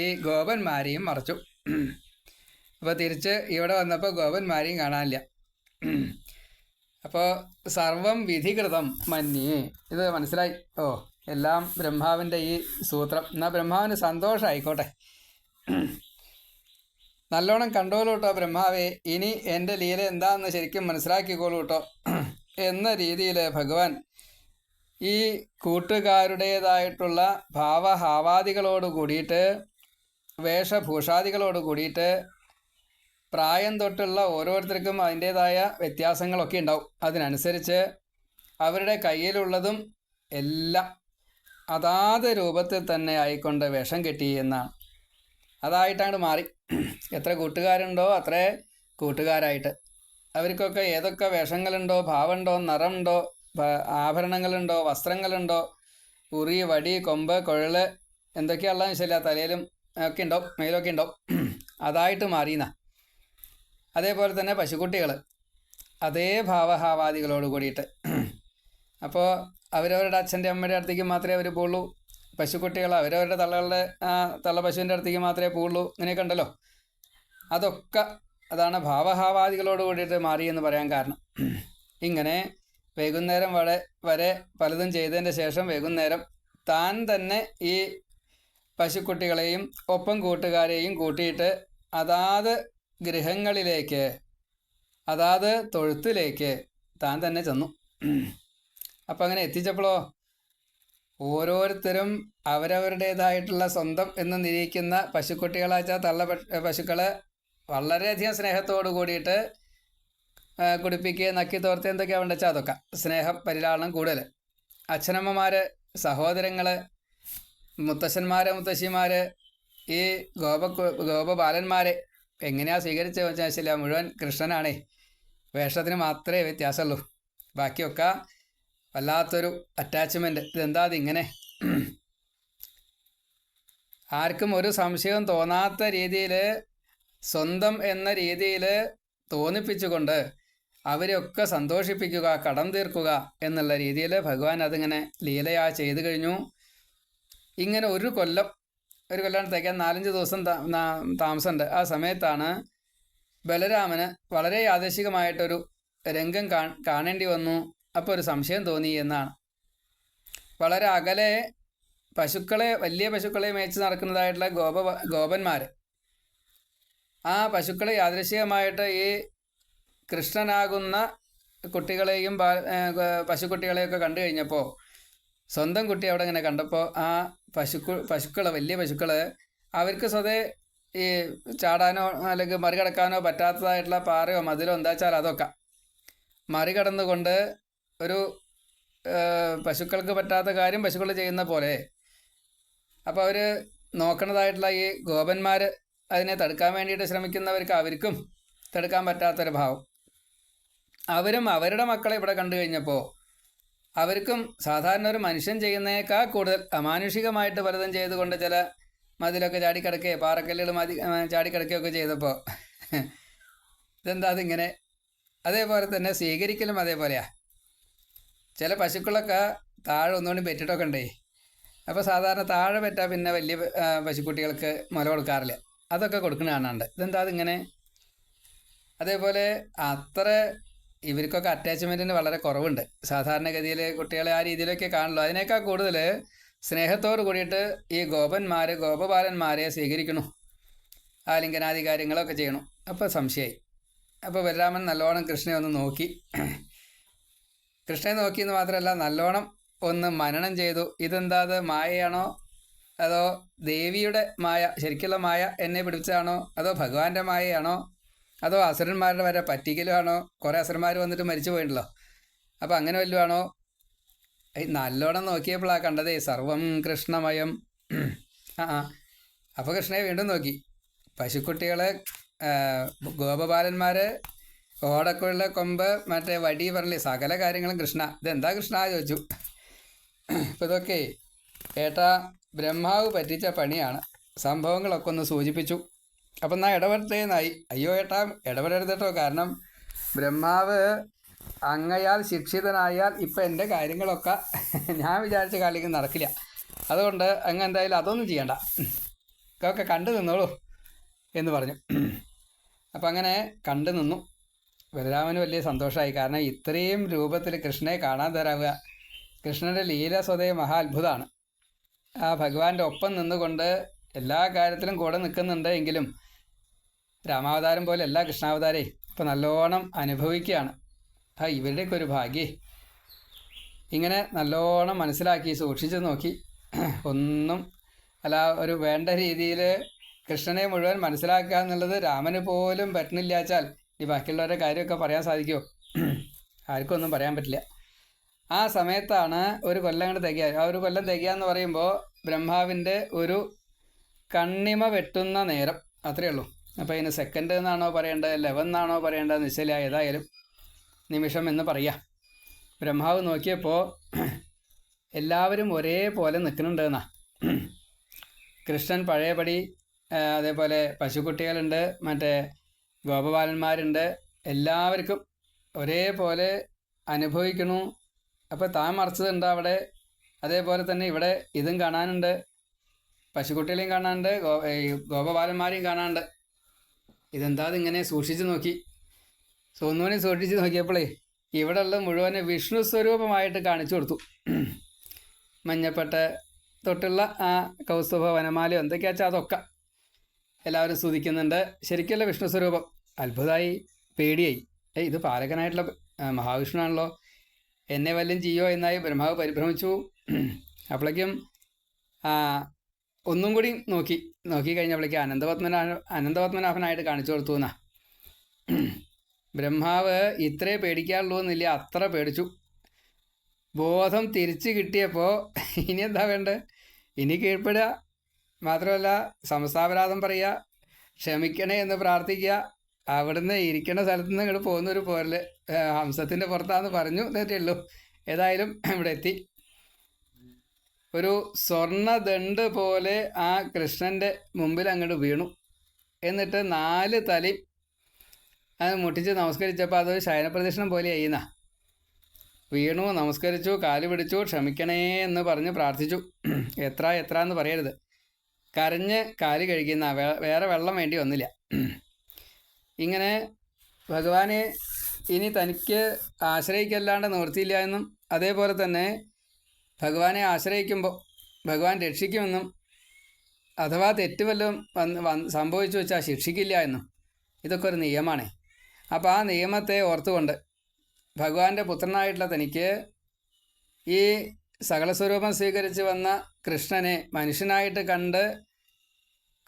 ഈ ഗോപന്മാരെയും മറച്ചു. അപ്പോൾ തിരിച്ച് ഇവിടെ വന്നപ്പോൾ ഗോപന്മാരെയും കാണാനില്ല. അപ്പോൾ സർവം വിധികൃതം മന്യേ, ഇത് മനസ്സിലായി. എല്ലാം ബ്രഹ്മാവിൻ്റെ ഈ സൂത്രം. എന്നാൽ ബ്രഹ്മാവിന് സന്തോഷമായിക്കോട്ടെ. നല്ലോണം കണ്ടോളൂ കേട്ടോ ബ്രഹ്മാവേ, ഇനി എൻ്റെ ലീല എന്താണെന്ന് ശരിക്കും മനസ്സിലാക്കിക്കോളൂ കേട്ടോ എന്ന രീതിയിൽ ഭഗവാൻ ഈ കൂട്ടുകാരുടേതായിട്ടുള്ള ഭാവഹാവാദികളോട് കൂടിയിട്ട്, വേഷഭൂഷാദികളോട് കൂടിയിട്ട്, പ്രായം തൊട്ടുള്ള ഓരോരുത്തർക്കും അതിൻ്റേതായ വ്യത്യാസങ്ങളൊക്കെ ഉണ്ടാവും. അതിനനുസരിച്ച് അവരുടെ കയ്യിലുള്ളതും എല്ലാം അതാത് രൂപത്തിൽ തന്നെ ആയിക്കൊണ്ട് വേഷം കെട്ടി എന്നാണ്. അതായിട്ടങ്ങോട്ട് മാറി. എത്ര കൂട്ടുകാരുണ്ടോ അത്രേ കൂട്ടുകാരായിട്ട്. അവർക്കൊക്കെ ഏതൊക്കെ വേഷങ്ങളുണ്ടോ, ഭാവമുണ്ടോ, നിറമുണ്ടോ, ആഭരണങ്ങളുണ്ടോ, വസ്ത്രങ്ങളുണ്ടോ, ഉറി, വടി, കൊമ്പ്, കുഴൽ, എന്തൊക്കെയുള്ളതെന്ന് വെച്ചില്ല, തലയിലും ഒക്കെ ഉണ്ടാവും, മേലൊക്കെ ഉണ്ടാവും. അതായിട്ട് മാറിയെന്നാ. അതേപോലെ തന്നെ പശുക്കുട്ടികൾ അതേ ഭാവഹാവാദികളോട് കൂടിയിട്ട്. അപ്പോൾ അവരവരുടെ അച്ഛൻ്റെ അമ്മയുടെ അടുത്തേക്ക് മാത്രമേ അവർ പോകുള്ളൂ. പശുക്കുട്ടികൾ അവരവരുടെ തള്ള പശുവിൻ്റെ അടുത്തേക്ക് മാത്രമേ പോകുള്ളൂ. ഇങ്ങനെയൊക്കെ ഉണ്ടല്ലോ. അതൊക്കെ അതാണ് ഭാവഹാവാദികളോട് കൂടിയിട്ട് മാറിയെന്ന് പറയാൻ കാരണം. ഇങ്ങനെ വൈകുന്നേരം വരെ പലതും ചെയ്തതിൻ്റെ ശേഷം വൈകുന്നേരം താൻ തന്നെ ഈ പശുക്കുട്ടികളെയും ഒപ്പം കൂട്ടുകാരെയും കൂട്ടിയിട്ട് അതാത് ഗൃഹങ്ങളിലേക്ക്, അതാത് തൊഴുത്തിലേക്ക് താൻ തന്നെ ചെന്നു. അപ്പം അങ്ങനെ എത്തിച്ചപ്പോഴോ ഓരോരുത്തരും അവരവരുടേതായിട്ടുള്ള സ്വന്തം എന്ന് നിരീക്കുന്ന പശുക്കുട്ടികളാച്ചാൽ തള്ള പശുക്കളെ വളരെയധികം സ്നേഹത്തോടു കൂടിയിട്ട് കുടിപ്പിക്കുക, നക്കി തോർത്ത് എന്തൊക്കെയാണ് വേണ്ടച്ചാൽ അതൊക്കെ സ്നേഹം, പരിലാളനം കൂടുതൽ. അച്ഛനമ്മമാർ, സഹോദരങ്ങൾ, മുത്തശ്ശന്മാർ, മുത്തശ്ശിമാർ, ഈ ഗോപബാലന്മാരെ എങ്ങനെയാണ് സ്വീകരിച്ച് വെച്ചാൽ മുഴുവൻ കൃഷ്ണനാണേ. വേഷത്തിന് മാത്രമേ വ്യത്യാസമുള്ളൂ. ബാക്കിയൊക്കെ വല്ലാത്തൊരു അറ്റാച്ച്മെൻറ്റ്. ഇതെന്താ അതിങ്ങനെ? ആർക്കും ഒരു സംശയവും തോന്നാത്ത രീതിയിൽ, സ്വന്തം എന്ന രീതിയിൽ തോന്നിപ്പിച്ചുകൊണ്ട് അവരെയൊക്കെ സന്തോഷിപ്പിക്കുക, കടം തീർക്കുക എന്നുള്ള രീതിയിൽ ഭഗവാൻ അതിങ്ങനെ ലീലയാ ചെയ്തു കഴിഞ്ഞു. ഇങ്ങനെ ഒരു കൊല്ലം തികയാൻ 4-5 ദിവസം താമസമുണ്ട്. ആ സമയത്താണ് ബലരാമന് വളരെ യാദൃശികമായിട്ടൊരു രംഗം കാണേണ്ടി വന്നു. അപ്പോൾ ഒരു സംശയം തോന്നി എന്നാണ്. വളരെ അകലെ വലിയ പശുക്കളെ മേയിച്ച് നടക്കുന്നതായിട്ടുള്ള ഗോപന്മാർ ആ പശുക്കളെ യാദൃശികമായിട്ട് ഈ കൃഷ്ണനാകുന്ന കുട്ടികളെയും പശുക്കുട്ടികളെയൊക്കെ കണ്ടു കഴിഞ്ഞപ്പോൾ, സ്വന്തം കുട്ടി അവിടെ ഇങ്ങനെ കണ്ടപ്പോൾ ആ വലിയ പശുക്കൾ അവർക്ക് സ്വതേ ഈ ചാടാനോ അല്ലെങ്കിൽ മറികടക്കാനോ പറ്റാത്തതായിട്ടുള്ള പാറയോ മതിലോ എന്താ വെച്ചാൽ അതൊക്കെ മറികടന്നുകൊണ്ട് ഒരു പശുക്കൾക്ക് പറ്റാത്ത കാര്യം പശുക്കൾ ചെയ്യുന്ന പോലെ. അപ്പോൾ അവർ നോക്കുന്നതായിട്ടുള്ള ഈ ഗോപന്മാർ അതിനെ തടുക്കാൻ വേണ്ടിയിട്ട് ശ്രമിക്കുന്നവർക്ക് അവർക്കും തടുക്കാൻ പറ്റാത്തൊരു ഭാവം. അവരും അവരുടെ മക്കളെ ഇവിടെ കണ്ടു കഴിഞ്ഞപ്പോൾ അവർക്കും സാധാരണ ഒരു മനുഷ്യൻ ചെയ്യുന്നതിനേക്കാൾ കൂടുതൽ അമാനുഷികമായിട്ട് പലതും ചെയ്തുകൊണ്ട് ചില മതിലൊക്കെ ചാടിക്കിടക്കുകയോ പാറക്കല്ലുകൾ ചാടിക്കിടക്കുകയൊക്കെ ചെയ്തപ്പോൾ ഇതെന്താ അതിങ്ങനെ? അതേപോലെ തന്നെ സ്വീകരിക്കലും അതേപോലെയാണ്. ചില പശുക്കളൊക്കെ താഴെ ഒന്നുകൊണ്ട് പെറ്റിട്ടൊക്കെ ഉണ്ടേ. അപ്പോൾ സാധാരണ താഴെ പെറ്റാൽ പിന്നെ വലിയ പശുക്കുട്ടികൾക്ക് മുല കൊടുക്കാറില്ല. അതൊക്കെ കൊടുക്കുന്ന കാണാണ്ട്. ഇതെന്താ അതിങ്ങനെ? അതേപോലെ അത്ര ഇവർക്കൊക്കെ അറ്റാച്ച്മെൻറ്റിന് വളരെ കുറവുണ്ട്. സാധാരണഗതിയിൽ കുട്ടികളെ ആ രീതിയിലൊക്കെ കാണുള്ളൂ. അതിനേക്കാൾ കൂടുതൽ സ്നേഹത്തോട് കൂടിയിട്ട് ഈ ഗോപബാലന്മാരെ സ്വീകരിക്കണു, ആലിംഗനാദി കാര്യങ്ങളൊക്കെ ചെയ്യണം. അപ്പോൾ സംശയമായി. അപ്പോൾ ബലരാമൻ നല്ലോണം കൃഷ്ണനെ ഒന്ന് നോക്കി. കൃഷ്ണനെ നോക്കിയെന്ന് മാത്രമല്ല നല്ലോണം ഒന്ന് മനനം ചെയ്തു. ഇതെന്താ, അത് മായയാണോ അതോ ദേവിയുടെ മായ, ശരിക്കുള്ള മായ എന്നെ പിടിച്ചതാണോ, അതോ ഭഗവാന്റെ മായയാണോ, അതോ അസുരന്മാരുടെ വരെ പറ്റിക്കലാണോ? കുറേ അസുരന്മാർ വന്നിട്ട് മരിച്ചു പോയിട്ടുണ്ടല്ലോ. അപ്പോൾ അങ്ങനെ വല്ലതുമാണോ? നല്ലോണം നോക്കിയപ്പോഴാണ് കണ്ടതേ സർവം കൃഷ്ണമയം. അപ്പോൾ കൃഷ്ണനെ വീണ്ടും നോക്കി. പശുക്കുട്ടികളെ, ഗോപബാലന്മാർ, ഓടക്കുള്ള കൊമ്പ്, മറ്റേ വടി, പറഞ്ഞില്ലേ സകല കാര്യങ്ങളും കൃഷ്ണ. ഇതെന്താ കൃഷ്ണ ചോദിച്ചു. അപ്പോൾ ഇതൊക്കെ ഏട്ടാ ബ്രഹ്മാവ് പറ്റിച്ച പണിയാണ്. സംഭവങ്ങളൊക്കെ ഒന്ന് സൂചിപ്പിച്ചു. അപ്പം എന്നാൽ ഇടപെട്ടേന്നായി. അയ്യോ ഏട്ടാ ഇടപെടരുത് കേട്ടോ, കാരണം ബ്രഹ്മാവ് അങ്ങയാൽ ശിക്ഷിതനായാൽ ഇപ്പം എൻ്റെ കാര്യങ്ങളൊക്കെ ഞാൻ വിചാരിച്ച കാലിക്ക് നടക്കില്ല. അതുകൊണ്ട് അങ്ങ് എന്തായാലും അതൊന്നും ചെയ്യണ്ട, ഒക്കെ കണ്ടു നിന്നോളൂ എന്ന് പറഞ്ഞു. അപ്പം അങ്ങനെ കണ്ടു നിന്നു. ബലരാമന് വലിയ സന്തോഷമായി. കാരണം ഇത്രയും രൂപത്തിൽ കൃഷ്ണനെ കാണാൻ തരാവുക, കൃഷ്ണൻ്റെ ലീല സ്വതേ മഹാ അത്ഭുതമാണ്. ആ ഭഗവാന്റെ ഒപ്പം നിന്നുകൊണ്ട് എല്ലാ കാര്യത്തിലും കൂടെ നിൽക്കുന്നുണ്ട്. എങ്കിലും രാമാവതാരം പോലെ അല്ല കൃഷ്ണാവതാരേ, ഇപ്പം നല്ലോണം അനുഭവിക്കുകയാണ്. ഇവരുടെയൊക്കെ ഒരു ഭാഗ്യേ. ഇങ്ങനെ നല്ലോണം മനസ്സിലാക്കി സൂക്ഷിച്ച് നോക്കി. ഒന്നും അല്ല, ഒരു വേണ്ട രീതിയിൽ കൃഷ്ണനെ മുഴുവൻ മനസ്സിലാക്കുക എന്നുള്ളത് രാമന് പോലും പറ്റുന്നില്ലാച്ചാൽ ഈ ബാക്കിയുള്ളവരുടെ കാര്യമൊക്കെ പറയാൻ സാധിക്കുമോ? ആർക്കും ഒന്നും പറയാൻ പറ്റില്ല. ആ സമയത്താണ് ഒരു കൊല്ലം അങ്ങോട്ട് തികയുക. ആ ഒരു കൊല്ലം തികയുക എന്ന് പറയുമ്പോൾ ബ്രഹ്മാവിൻ്റെ ഒരു കണ്ണിമ വെട്ടുന്ന നേരം, അത്രയേ ഉള്ളൂ. അപ്പോൾ ഇതിന് സെക്കൻഡ് എന്നാണോ പറയേണ്ടത്, 11 എന്നാണോ പറയേണ്ടത് നിശ്ചയില്ല. ഏതായാലും നിമിഷം എന്ന് പറയാം. ബ്രഹ്മാവ് നോക്കിയപ്പോൾ എല്ലാവരും ഒരേപോലെ നിൽക്കുന്നുണ്ട് എന്നാ. കൃഷ്ണൻ പഴയപടി, അതേപോലെ പശുക്കുട്ടികളുണ്ട്, മറ്റേ ഗോപബാലന്മാരുണ്ട്, എല്ലാവർക്കും ഒരേപോലെ അനുഭവിക്കണു. അപ്പോൾ താൻ മറച്ചതുണ്ട് അവിടെ. അതേപോലെ തന്നെ ഇവിടെ ഇതും കാണാനുണ്ട്, പശുക്കുട്ടികളെയും കാണാനുണ്ട്, ഗോപബാലന്മാരെയും കാണാനുണ്ട്. ഇതെന്താ ഇങ്ങനെ സൂക്ഷിച്ച് നോക്കി. സോന്നുവിനെ സൂക്ഷിച്ച് നോക്കിയപ്പോഴേ ഇവിടെ ഉള്ളത് മുഴുവൻ വിഷ്ണു സ്വരൂപമായിട്ട് കാണിച്ചു കൊടുത്തു. മഞ്ഞപ്പെട്ട തൊട്ടുള്ള ആ കൗസ്തുഭ വനമാലയോ എന്തൊക്കെയാ വെച്ചാൽ അതൊക്കെ എല്ലാവരും സ്തുതിക്കുന്നുണ്ട്. ശരിക്കല്ല വിഷ്ണു സ്വരൂപം. അത്ഭുതമായി, പേടിയായി. ഇത് പാലകനായിട്ടുള്ള മഹാവിഷ്ണു ആണല്ലോ, എന്നെ വല്ലതും ചെയ്യോ എന്നായി ബ്രഹ്മാവ് പരിഭ്രമിച്ചു. അപ്പോഴേക്കും ഒന്നും കൂടി നോക്കി കഴിഞ്ഞപ്പോഴേക്കും അനന്തപത്മനാഭനായിട്ട് കാണിച്ചു കൊടുത്തു എന്നാ. ബ്രഹ്മാവ് ഇത്രേ പേടിക്കാറുള്ളൂ എന്നില്ല, അത്ര പേടിച്ചു. ബോധം തിരിച്ചു കിട്ടിയപ്പോൾ ഇനി എന്താ വേണ്ടത്? ഇനി കീഴ്പ്പെടുക മാത്രമല്ല, സമസ്താപരാധം പറയുക, ക്ഷമിക്കണേ എന്ന് പ്രാർത്ഥിക്കുക. അവിടുന്ന് ഇരിക്കുന്ന സ്ഥലത്ത് നിന്ന് ഇങ്ങോട്ട് പോകുന്നൊരു പോരല് ഹംസത്തിൻ്റെ പുറത്താന്ന് പറഞ്ഞു എന്നേ ഉള്ളൂ. ഏതായാലും ഇവിടെ എത്തി. ഒരു സ്വർണ്ണദണ്ഡ് പോലെ ആ കൃഷ്ണൻ്റെ മുമ്പിൽ അങ്ങോട്ട് വീണു. എന്നിട്ട് 4 തലയും അത് മുട്ടിച്ച് നമസ്കരിച്ചപ്പോൾ അതൊരു ശയനപ്രദക്ഷിണം പോലെ ആയിന്നാ. വീണു, നമസ്കരിച്ചു, കാല് പിടിച്ചു, ക്ഷമിക്കണേ എന്ന് പറഞ്ഞ് പ്രാർത്ഥിച്ചു. എത്ര എന്ന് പറയരുത്, കരഞ്ഞ് കാല് കഴിക്കുന്ന, വേറെ വെള്ളം വേണ്ടി വന്നില്ല. ഇങ്ങനെ ഭഗവാനെ ഇനി തനിക്ക് ആശ്രയിക്കല്ലാണ്ട് നിവൃത്തിയില്ല എന്നും, അതേപോലെ തന്നെ ഭഗവാനെ ആശ്രയിക്കുമ്പോൾ ഭഗവാൻ രക്ഷിക്കുമെന്നും, അഥവാ തെറ്റ് വല്ലതും സംഭവിച്ചു വെച്ചാൽ ശിക്ഷിക്കില്ല എന്നും, ഇതൊക്കെ ഒരു നിയമമാണ്. അപ്പോൾ ആ നിയമത്തെ ഓർത്തുകൊണ്ട് ഭഗവാന്റെ പുത്രനായിട്ടുള്ള തനിക്ക് ഈ സകലസ്വരൂപം സ്വീകരിച്ച് വന്ന കൃഷ്ണനെ മനുഷ്യനായിട്ട് കണ്ട്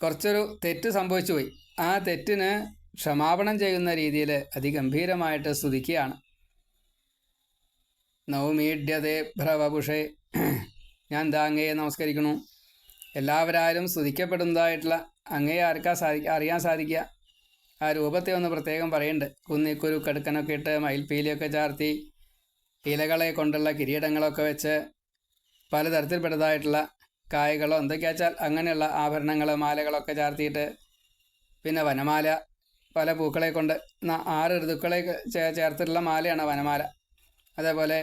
കുറച്ചൊരു തെറ്റ് സംഭവിച്ചു പോയി. ആ തെറ്റിന് ക്ഷമാപണം ചെയ്യുന്ന രീതിയിൽ അതിഗംഭീരമായിട്ട് സ്തുതിക്കുകയാണ്. നവമീഡ്യതേ ഭ്രവപുഷേ, ഞാൻ എന്താ അങ്ങയെ നമസ്കരിക്കണു. എല്ലാവരാലും സ്തുതിക്കപ്പെടുന്നതായിട്ടുള്ള അങ്ങയെ ആർക്കാ അറിയാൻ സാധിക്കുക? ആ രൂപത്തെ ഒന്ന് പ്രത്യേകം പറയുന്നുണ്ട്. കുന്നിക്കുരു കടുക്കനൊക്കെ ഇട്ട് മയിൽപ്പീലിയൊക്കെ ചാർത്തി ഇലകളെ കൊണ്ടുള്ള കിരീടങ്ങളൊക്കെ വെച്ച് പലതരത്തിൽപ്പെട്ടതായിട്ടുള്ള കായകളോ എന്തൊക്കെയാ വെച്ചാൽ അങ്ങനെയുള്ള ആഭരണങ്ങൾ, മാലകളൊക്കെ ചാർത്തിയിട്ട്, പിന്നെ വനമാല, പല പൂക്കളെ കൊണ്ട് 6 ഋതുക്കളെ ചേർത്തിട്ടുള്ള മാലയാണ് വനമാല. അതേപോലെ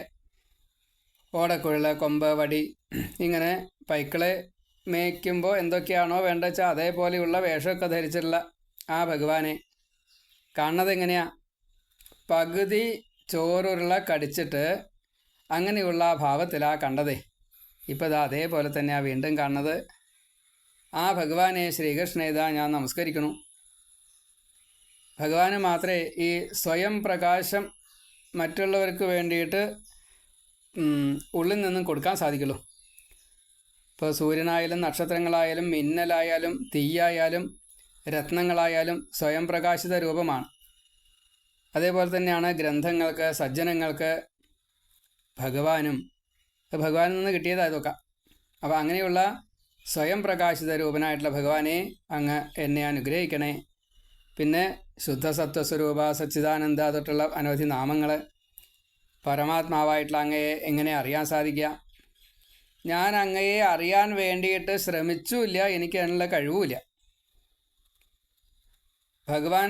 ഓടക്കുഴൽ, കൊമ്പ്, വടി, ഇങ്ങനെ പൈക്കളെ മേയ്ക്കുമ്പോൾ എന്തൊക്കെയാണോ വേണ്ട വെച്ചാൽ അതേപോലെയുള്ള വേഷമൊക്കെ ധരിച്ചിട്ടുള്ള ആ ഭഗവാനെ കാണുന്നത് എങ്ങനെയാ? പകുതി ചോറുരുള കടിച്ചിട്ട് അങ്ങനെയുള്ള ആ ഭാവത്തിലാണ് കണ്ടതേ. ഇപ്പോൾ ഇതാ അതേപോലെ തന്നെയാണ് വീണ്ടും കാണുന്നത്. ആ ഭഗവാനെ ശ്രീകൃഷ്ണേതാ ഞാൻ നമസ്കരിക്കണു. ഭഗവാന് മാത്രമേ ഈ സ്വയം പ്രകാശം മറ്റുള്ളവർക്ക് വേണ്ടിയിട്ട് ഉള്ളിൽ നിന്നും കൊടുക്കാൻ സാധിക്കുള്ളൂ. ഇപ്പോൾ സൂര്യനായാലും നക്ഷത്രങ്ങളായാലും മിന്നലായാലും തീയായാലും രത്നങ്ങളായാലും സ്വയം പ്രകാശിത രൂപമാണ്. അതേപോലെ തന്നെയാണ് ഗ്രന്ഥങ്ങൾക്ക്, സജ്ജനങ്ങൾക്ക് ഭഗവാനും ഭഗവാനിൽ നിന്ന് കിട്ടിയതാണ് ഇതൊക്കെ. അപ്പോൾ അങ്ങനെയുള്ള സ്വയം പ്രകാശിത രൂപനായിട്ടുള്ള ഭഗവാനെ അങ്ങ് എന്നെ അനുഗ്രഹിക്കണേ. പിന്നെ ശുദ്ധസത്വസ്വരൂപ, സച്ചിദാനന്ദ തൊട്ടുള്ള അനവധി നാമങ്ങൾ, പരമാത്മാവായിട്ടുള്ള അങ്ങയെ എങ്ങനെ അറിയാൻ സാധിക്കുക? ഞാൻ അങ്ങയെ അറിയാൻ വേണ്ടിയിട്ട് ശ്രമിച്ചുമില്ല, എനിക്ക് അതിനുള്ള കഴിവുമില്ല. ഭഗവാൻ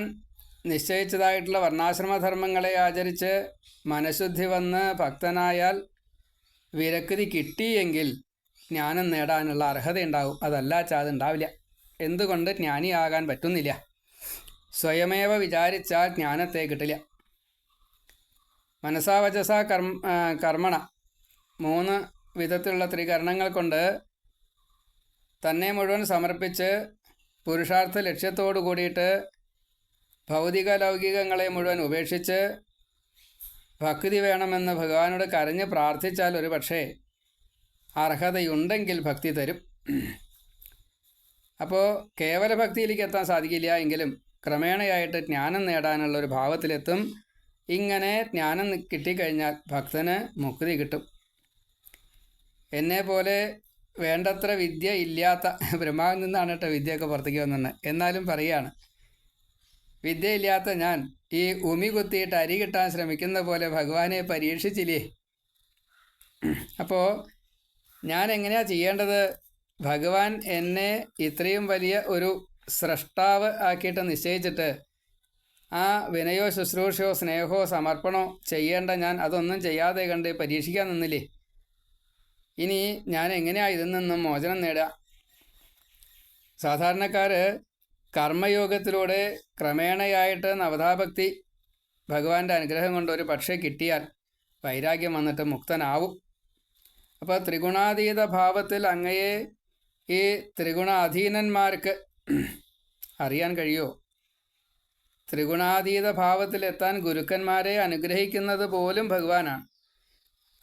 നിശ്ചയിച്ചതായിട്ടുള്ള വർണ്ണാശ്രമധർമ്മങ്ങളെ ആചരിച്ച് മനഃശുദ്ധി വന്ന് ഭക്തനായാൽ വിരക്തി കിട്ടിയെങ്കിൽ ജ്ഞാനം നേടാനുള്ള അർഹതയുണ്ടാവും. അതല്ലാച്ചാൽ അതുണ്ടാവില്ല. എന്തുകൊണ്ട് ജ്ഞാനിയാകാൻ പറ്റുന്നില്ല? സ്വയമേവ വിചാരിച്ചാൽ ജ്ഞാനത്തെ കിട്ടില്ല. മനസാ വചസ കർമ്മണ 3 വിധത്തിലുള്ള ത്രികരണങ്ങൾ കൊണ്ട് തന്നെ മുഴുവൻ സമർപ്പിച്ച് പുരുഷാർത്ഥ ലക്ഷ്യത്തോടു കൂടിയിട്ട് ഭൗതിക ലൗകികങ്ങളെ മുഴുവൻ ഉപേക്ഷിച്ച് ഭക്തി വേണമെന്ന് ഭഗവാനോട് കരഞ്ഞ് പ്രാർത്ഥിച്ചാൽ ഒരു പക്ഷേ അർഹതയുണ്ടെങ്കിൽ ഭക്തി തരും. അപ്പോൾ കേവല ഭക്തിയിലേക്ക് എത്താൻ സാധിക്കില്ല എങ്കിലും ക്രമേണയായിട്ട് ജ്ഞാനം നേടാനുള്ള ഒരു ഭാവത്തിലെത്തും. ഇങ്ങനെ ജ്ഞാനം കിട്ടിക്കഴിഞ്ഞാൽ ഭക്തന് മുക്തി കിട്ടും. എന്നെപ്പോലെ വേണ്ടത്ര വിദ്യ ഇല്ലാത്ത ബ്രഹ്മാവിൽ നിന്നാണ് കേട്ടോ വിദ്യയൊക്കെ പുറത്തേക്ക് വന്നത്. എന്നാലും പറയുകയാണ്, വിദ്യയില്ലാത്ത ഞാൻ ഈ ഉമി കുത്തിയിട്ട് അരി കിട്ടാൻ ശ്രമിക്കുന്ന പോലെ ഭഗവാനെ പരീക്ഷിച്ചില്ലേ. അപ്പോൾ ഞാൻ എങ്ങനെയാണ് ചെയ്യേണ്ടത്? ഭഗവാൻ എന്നെ ഇത്രയും വലിയ ഒരു സ്രഷ്ടാവ് ആക്കിയിട്ട് നിശ്ചയിച്ചിട്ട് ആ വിനയോ ശുശ്രൂഷയോ സ്നേഹമോ സമർപ്പണമോ ചെയ്യേണ്ട ഞാൻ അതൊന്നും ചെയ്യാതെ കണ്ട് പരീക്ഷിക്കാൻ നിന്നില്ലേ. ഇനി ഞാൻ എങ്ങനെയാണ് ഇതിൽ നിന്നും മോചനം നേടുക? സാധാരണക്കാർ കർമ്മയോഗത്തിലൂടെ ക്രമേണയായിട്ട് നവതാഭക്തി ഭഗവാന്റെ അനുഗ്രഹം കൊണ്ട് ഒരു പക്ഷേ കിട്ടിയാൽ വൈരാഗ്യം വന്നിട്ട് മുക്തനാവും. അപ്പോൾ ത്രിഗുണാതീത ഭാവത്തിൽ അങ്ങയെ ഈ ത്രിഗുണാധീനന്മാർക്ക് അറിയാൻ കഴിയുമോ? ത്രിഗുണാതീത ഭാവത്തിലെത്താൻ ഗുരുക്കന്മാരെ അനുഗ്രഹിക്കുന്നത് പോലും ഭഗവാനാണ്.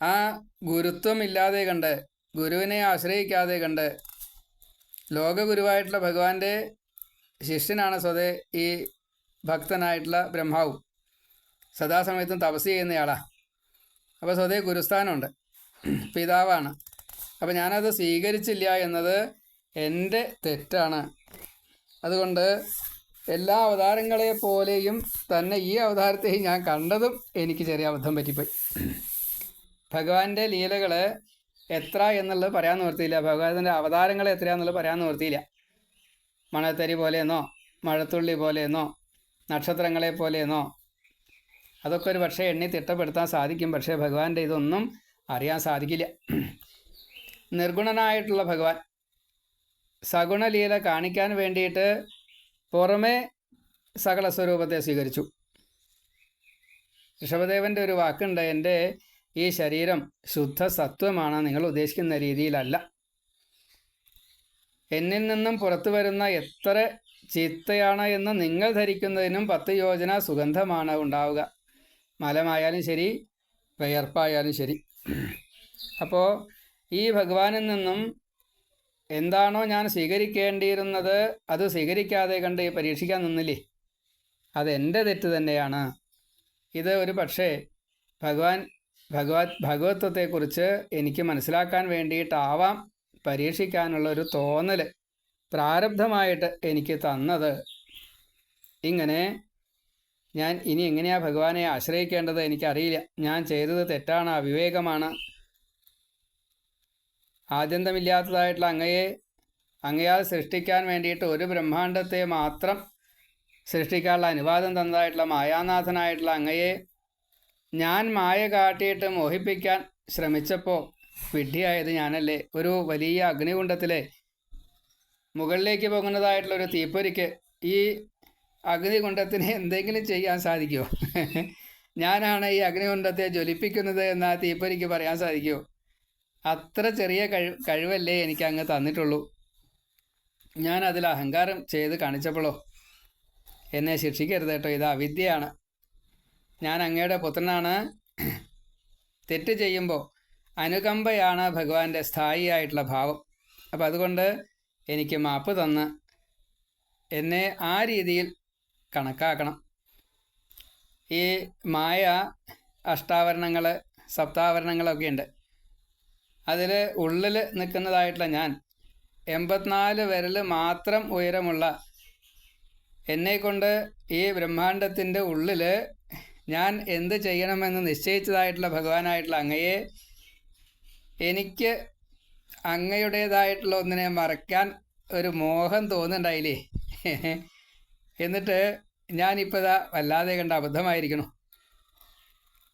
ആ ഗുരുത്വം ഇല്ലാതെ കണ്ട്, ഗുരുവിനെ ആശ്രയിക്കാതെ കണ്ട്, ലോകഗുരുവായിട്ടുള്ള ഭഗവാന്റെ ശിഷ്യനാണ് സ്വതേ ഈ ഭക്തനായിട്ടുള്ള ബ്രഹ്മാവും. സദാസമയത്തും തപസ് ചെയ്യുന്നയാളാണ്. അപ്പോൾ സ്വതേ ഗുരുസ്ഥാനമുണ്ട്, പിതാവാണ്. അപ്പോൾ ഞാനത് സ്വീകരിച്ചില്ല എന്നത് എൻ്റെ തെറ്റാണ്. അതുകൊണ്ട് എല്ലാ അവതാരങ്ങളെ പോലെയും തന്നെ ഈ അവതാരത്തെയും ഞാൻ കണ്ടതും എനിക്ക് ചെറിയ അബദ്ധം പറ്റിപ്പോയി. ഭഗവാന്റെ ലീലകൾ എത്ര എന്നുള്ളത് പറയാൻ നിവർത്തിയില്ല. ഭഗവാന്റെ അവതാരങ്ങൾ എത്രയാണെന്നുള്ളത് പറയാൻ നിവർത്തിയില്ല. മണത്തരി പോലെയെന്നോ മഴത്തുള്ളി പോലെയെന്നോ നക്ഷത്രങ്ങളെ പോലെയെന്നോ അതൊക്കെ ഒരു പക്ഷേ എണ്ണി തിട്ടപ്പെടുത്താൻ സാധിക്കും. പക്ഷേ ഭഗവാന്റെ ഇതൊന്നും അറിയാൻ സാധിക്കില്ല. നിർഗുണനായിട്ടുള്ള ഭഗവാൻ സഗുണലീല കാണിക്കാൻ വേണ്ടിയിട്ട് പുറമേ സകല സ്വരൂപത്തെ സ്വീകരിച്ചു. ഋഷഭദേവൻ്റെ ഒരു വാക്കുണ്ട്, എൻ്റെ ഈ ശരീരം ശുദ്ധ സത്വമാണ്, നിങ്ങൾ ഉദ്ദേശിക്കുന്ന രീതിയിലല്ല. എന്നിൽ നിന്നും പുറത്തു വരുന്ന എത്ര ചിത്തയാണ് എന്ന് നിങ്ങൾ ധരിക്കുന്നതിനും 10 യോജന സുഗന്ധമാണ് ഉണ്ടാവുക. മലമായാലും ശരി, വിയർപ്പായാലും ശരി. അപ്പോൾ ഈ ഭഗവാനിൽ നിന്നും എന്താണോ ഞാൻ സ്വീകരിക്കേണ്ടിയിരുന്നത് അത് സ്വീകരിക്കാതെ കണ്ട് പരീക്ഷിക്കാൻ നിന്നില്ലേ. അതെൻ്റെ തെറ്റ് തന്നെയാണ്. ഇത് ഒരു പക്ഷേ ഭഗവത്വത്തെക്കുറിച്ച് എനിക്ക് മനസ്സിലാക്കാൻ വേണ്ടിയിട്ടാവാം പരീക്ഷിക്കാനുള്ള ഒരു തോന്നൽ പ്രാരബ്ധമായിട്ട് എനിക്ക് തന്നത്. ഇങ്ങനെ ഞാൻ ഇനി എങ്ങനെയാണ് ഭഗവാനെ ആശ്രയിക്കേണ്ടത് എനിക്കറിയില്ല. ഞാൻ ചെയ്തത് തെറ്റാണ്, അവിവേകമാണ്. ആദ്യന്തമില്ലാത്തതായിട്ടുള്ള അങ്ങയാൽ സൃഷ്ടിക്കാൻ വേണ്ടിയിട്ട് ഒരു ബ്രഹ്മാണ്ടത്തെ മാത്രം സൃഷ്ടിക്കാനുള്ള അനുവാദം തന്നതായിട്ടുള്ള മായാനാഥനായിട്ടുള്ള അങ്ങയെ ഞാൻ മായ കാട്ടിയിട്ട് മോഹിപ്പിക്കാൻ ശ്രമിച്ചപ്പോൾ വിഡ്ഢിയായത് ഞാനല്ലേ. ഒരു വലിയ അഗ്നികുണ്ഡത്തിലെ മുകളിലേക്ക് പോകുന്നതായിട്ടുള്ളൊരു തീപ്പൊരിക്ക് ഈ അഗ്നികുണ്ഡത്തിന് എന്തെങ്കിലും ചെയ്യാൻ സാധിക്കുമോ? ഞാനാണ് ഈ അഗ്നികുണ്ഡത്തെ ജ്വലിപ്പിക്കുന്നത് എന്ന് ആ തീപ്പൊരിക്ക് പറയാൻ സാധിക്കുമോ? അത്ര ചെറിയ കഴിവല്ലേ എനിക്ക് അങ്ങ് തന്നിട്ടുള്ളൂ. ഞാൻ അതിൽ അഹങ്കാരം ചെയ്ത് കാണിച്ചപ്പോഴോ എന്നെ ശിക്ഷിക്കരുത് കേട്ടോ, ഇത് അവിദ്യയാണ്. ഞാൻ അങ്ങയുടെ പുത്രനാണ്. തെറ്റ് ചെയ്യുമ്പോൾ അനുകമ്പയാണ് ഭഗവാന്റെ സ്ഥായിയായിട്ടുള്ള ഭാവം. അപ്പം അതുകൊണ്ട് എനിക്ക് മാപ്പ് തന്ന് എന്നെ ആ രീതിയിൽ കണക്കാക്കണം. ഈ മായ അഷ്ടാവരണങ്ങൾ സപ്താവരണങ്ങളൊക്കെ ഉണ്ട്. അതിൽ ഉള്ളിൽ നിൽക്കുന്നതായിട്ടുള്ള ഞാൻ 84 വിരൽ മാത്രം ഉയരമുള്ള എന്നെക്കൊണ്ട് ഈ ബ്രഹ്മാണ്ടത്തിൻ്റെ ഉള്ളിൽ ഞാൻ എന്ത് ചെയ്യണമെന്ന് നിശ്ചയിച്ചതായിട്ടുള്ള ഭഗവാനായിട്ടുള്ള അങ്ങയെ എനിക്ക് അങ്ങയുടേതായിട്ടുള്ള ഒന്നിനെ മറക്കാൻ ഒരു മോഹം തോന്നുന്നുണ്ടായില്ലേ. എന്നിട്ട് ഞാനിപ്പോൾ ഇതാ വല്ലാതെ കണ്ട അബദ്ധമായിരിക്കണം.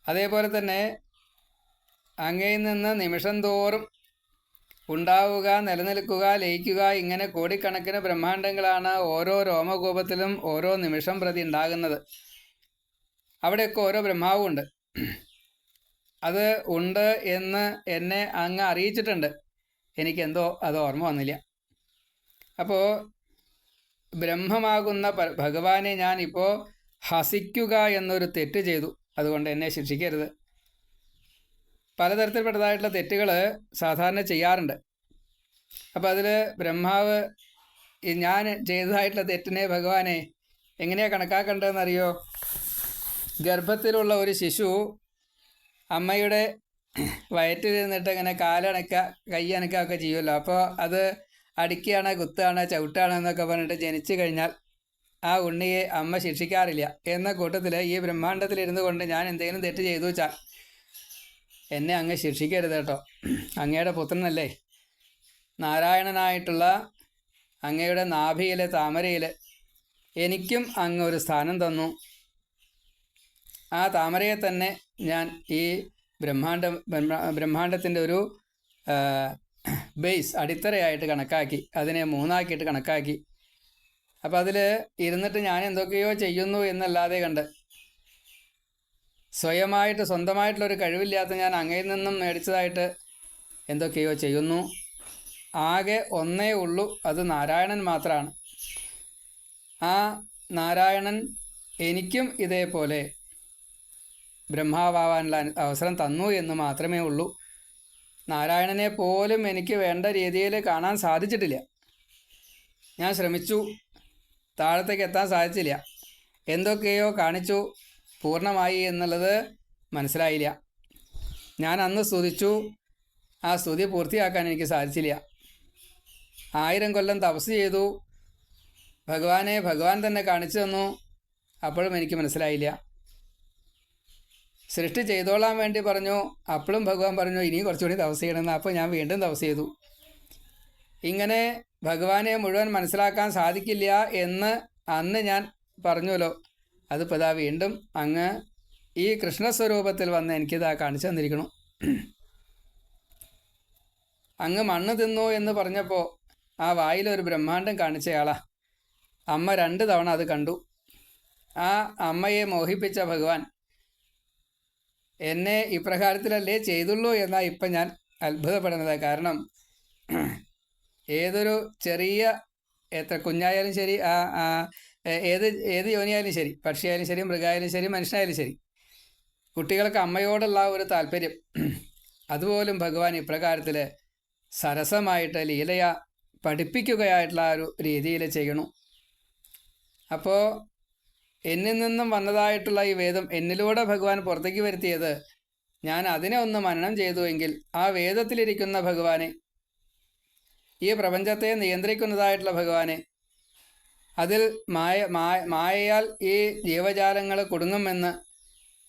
അതേപോലെ തന്നെ അങ്ങയിൽ നിന്ന് നിമിഷം തോറും ഉണ്ടാവുക, നിലനിൽക്കുക, ലയിക്കുക, ഇങ്ങനെ കോടിക്കണക്കിന് ബ്രഹ്മാണ്ടങ്ങളാണ് ഓരോ രോമകൂപത്തിലും ഓരോ നിമിഷം പ്രതി ഉണ്ടാകുന്നത്. അവിടെയൊക്കെ ഓരോ ബ്രഹ്മാവും ഉണ്ട്. അത് ഉണ്ട് എന്ന് എന്നെ അങ്ങ് അറിയിച്ചിട്ടുണ്ട്. എനിക്കെന്തോ അത് ഓർമ്മ വന്നില്ല. അപ്പോൾ ബ്രഹ്മമാകുന്ന ഭഗവാനെ ഞാൻ ഇപ്പോൾ ഹസിക്കുക എന്നൊരു തെറ്റ് ചെയ്തു. അതുകൊണ്ട് എന്നെ ശിക്ഷിക്കരുത്. പലതരത്തിൽപ്പെട്ടതായിട്ടുള്ള തെറ്റുകൾ സാധാരണ ചെയ്യാറുണ്ട്. അപ്പോൾ അതിൽ ബ്രഹ്മാവ് ഞാൻ ചെയ്തതായിട്ടുള്ള തെറ്റിനെ ഭഗവാനെ എങ്ങനെയാണ് കണക്കാക്കേണ്ടതെന്നറിയോ? ഗർഭത്തിലുള്ള ഒരു ശിശു അമ്മയുടെ വയറ്റിലിരുന്നിട്ട് ഇങ്ങനെ കാലണക്കുക, കൈ അനക്കുക ഒക്കെ ചെയ്യുമല്ലോ. അപ്പോൾ അത് അടിക്കുകയാണ്, കുത്തുകയാണ്, ചവിട്ടുകയാണ് എന്നൊക്കെ പറഞ്ഞിട്ട് ജനിച്ചു കഴിഞ്ഞാൽ ആ ഉണ്ണിയെ അമ്മ ശിക്ഷിക്കാറില്ല. എന്ന കൂട്ടത്തിൽ ഈ ബ്രഹ്മാണ്ടത്തിലിരുന്നു കൊണ്ട് ഞാൻ എന്തെങ്കിലും തെറ്റ് ചെയ്തു വെച്ചാൽ എന്നെ അങ്ങ് ശിക്ഷിക്കരുത് കേട്ടോ. അങ്ങയുടെ പുത്രനല്ലേ, നാരായണനായിട്ടുള്ള അങ്ങയുടെ നാഭിയിലെ താമരയിൽ എനിക്കും അങ്ങ് ഒരു സ്ഥാനം തന്നു. ആ താമരയെ തന്നെ ഞാൻ ഈ ബ്രഹ്മാണ്ടത്തിൻ്റെ ഒരു ബേസ്, അടിത്തറയായിട്ട് കണക്കാക്കി, അതിനെ മൂന്നാക്കിയിട്ട് കണക്കാക്കി. അപ്പം അതിൽ ഇരുന്നിട്ട് ഞാൻ എന്തൊക്കെയോ ചെയ്യുന്നു എന്നല്ലാതെ കണ്ട് സ്വന്തമായിട്ടുള്ളൊരു കഴിവില്ലാത്ത ഞാൻ അങ്ങയിൽ നിന്നും മേടിച്ചതായിട്ട് എന്തൊക്കെയോ ചെയ്യുന്നു. ആകെ ഒന്നേ ഉള്ളൂ, അത് നാരായണൻ മാത്രമാണ്. ആ നാരായണൻ എനിക്കും ഇതേപോലെ ബ്രഹ്മാവാനുള്ള അവസരം തന്നു എന്ന് മാത്രമേ ഉള്ളൂ. നാരായണനെ പോലും എനിക്ക് വേണ്ട രീതിയിൽ കാണാൻ സാധിച്ചിട്ടില്ല. ഞാൻ ശ്രമിച്ചു, താഴത്തേക്ക് എത്താൻ സാധിച്ചില്ല. എന്തൊക്കെയോ കാണിച്ചു, പൂർണ്ണമായി എന്നുള്ളത് മനസ്സിലായില്ല. ഞാൻ അന്ന് സ്തുതിച്ചു, ആ സ്തുതി പൂർത്തിയാക്കാൻ എനിക്ക് സാധിച്ചില്ല. 1000 കൊല്ലം തപസ് ചെയ്തു, ഭഗവാനെ ഭഗവാൻ തന്നെ കാണിച്ചു തന്നു, അപ്പോഴും എനിക്ക് മനസ്സിലായില്ല. സൃഷ്ടി ചെയ്തോളാൻ വേണ്ടി പറഞ്ഞു, അപ്പോഴും ഭഗവാൻ പറഞ്ഞു ഇനിയും കുറച്ചുകൂടി തപസ് ചെയ്യണമെന്ന്. അപ്പോൾ ഞാൻ വീണ്ടും തപസ് ചെയ്തു. ഇങ്ങനെ ഭഗവാനെ മുഴുവൻ മനസ്സിലാക്കാൻ സാധിക്കില്ല എന്ന് അന്ന് ഞാൻ പറഞ്ഞല്ലോ. അതിപ്പോൾ ഇതാ വീണ്ടും അങ്ങ് ഈ കൃഷ്ണസ്വരൂപത്തിൽ വന്ന് എനിക്കിതാ കാണിച്ചു തന്നിരിക്കണം. അങ്ങ് മണ്ണ് തിന്നു എന്ന് പറഞ്ഞപ്പോൾ ആ വായിലൊരു ബ്രഹ്മാണ്ടം കാണിച്ചയാളാ. അമ്മ 2 തവണ അത് കണ്ടു. ആ അമ്മയെ മോഹിപ്പിച്ച ഭഗവാൻ എന്നെ ഇപ്രകാരത്തിലല്ലേ ചെയ്തുള്ളൂ എന്നാണ് ഇപ്പം ഞാൻ അത്ഭുതപ്പെടുന്നത്. കാരണം ഏതൊരു ചെറിയ എത്ര കുഞ്ഞായാലും ശരി, ഏത് യോനിയായാലും ശരി, പക്ഷിയായാലും ശരി, മൃഗമായാലും ശരി, മനുഷ്യനായാലും ശരി, കുട്ടികൾക്ക് അമ്മയോടുള്ള ഒരു താല്പര്യം അതുപോലും ഭഗവാൻ ഇപ്രകാരത്തിൽ സരസമായിട്ട് ലീലയ പഠിപ്പിക്കുകയായിട്ടുള്ള ഒരു രീതിയിൽ ചെയ്യണു. അപ്പോൾ എന്നിൽ നിന്നും വന്നതായിട്ടുള്ള ഈ വേദം എന്നിലൂടെ ഭഗവാൻ പുറത്തേക്ക് വരുത്തിയത്, ഞാൻ അതിനെ ഒന്ന് മനനം ചെയ്തുവെങ്കിൽ ആ വേദത്തിലിരിക്കുന്ന ഭഗവാനെ, ഈ പ്രപഞ്ചത്തെ നിയന്ത്രിക്കുന്നതായിട്ടുള്ള ഭഗവാനെ, അതിൽ മായയാൽ ഈ ജീവജാലങ്ങൾ കുടുങ്ങുമെന്ന്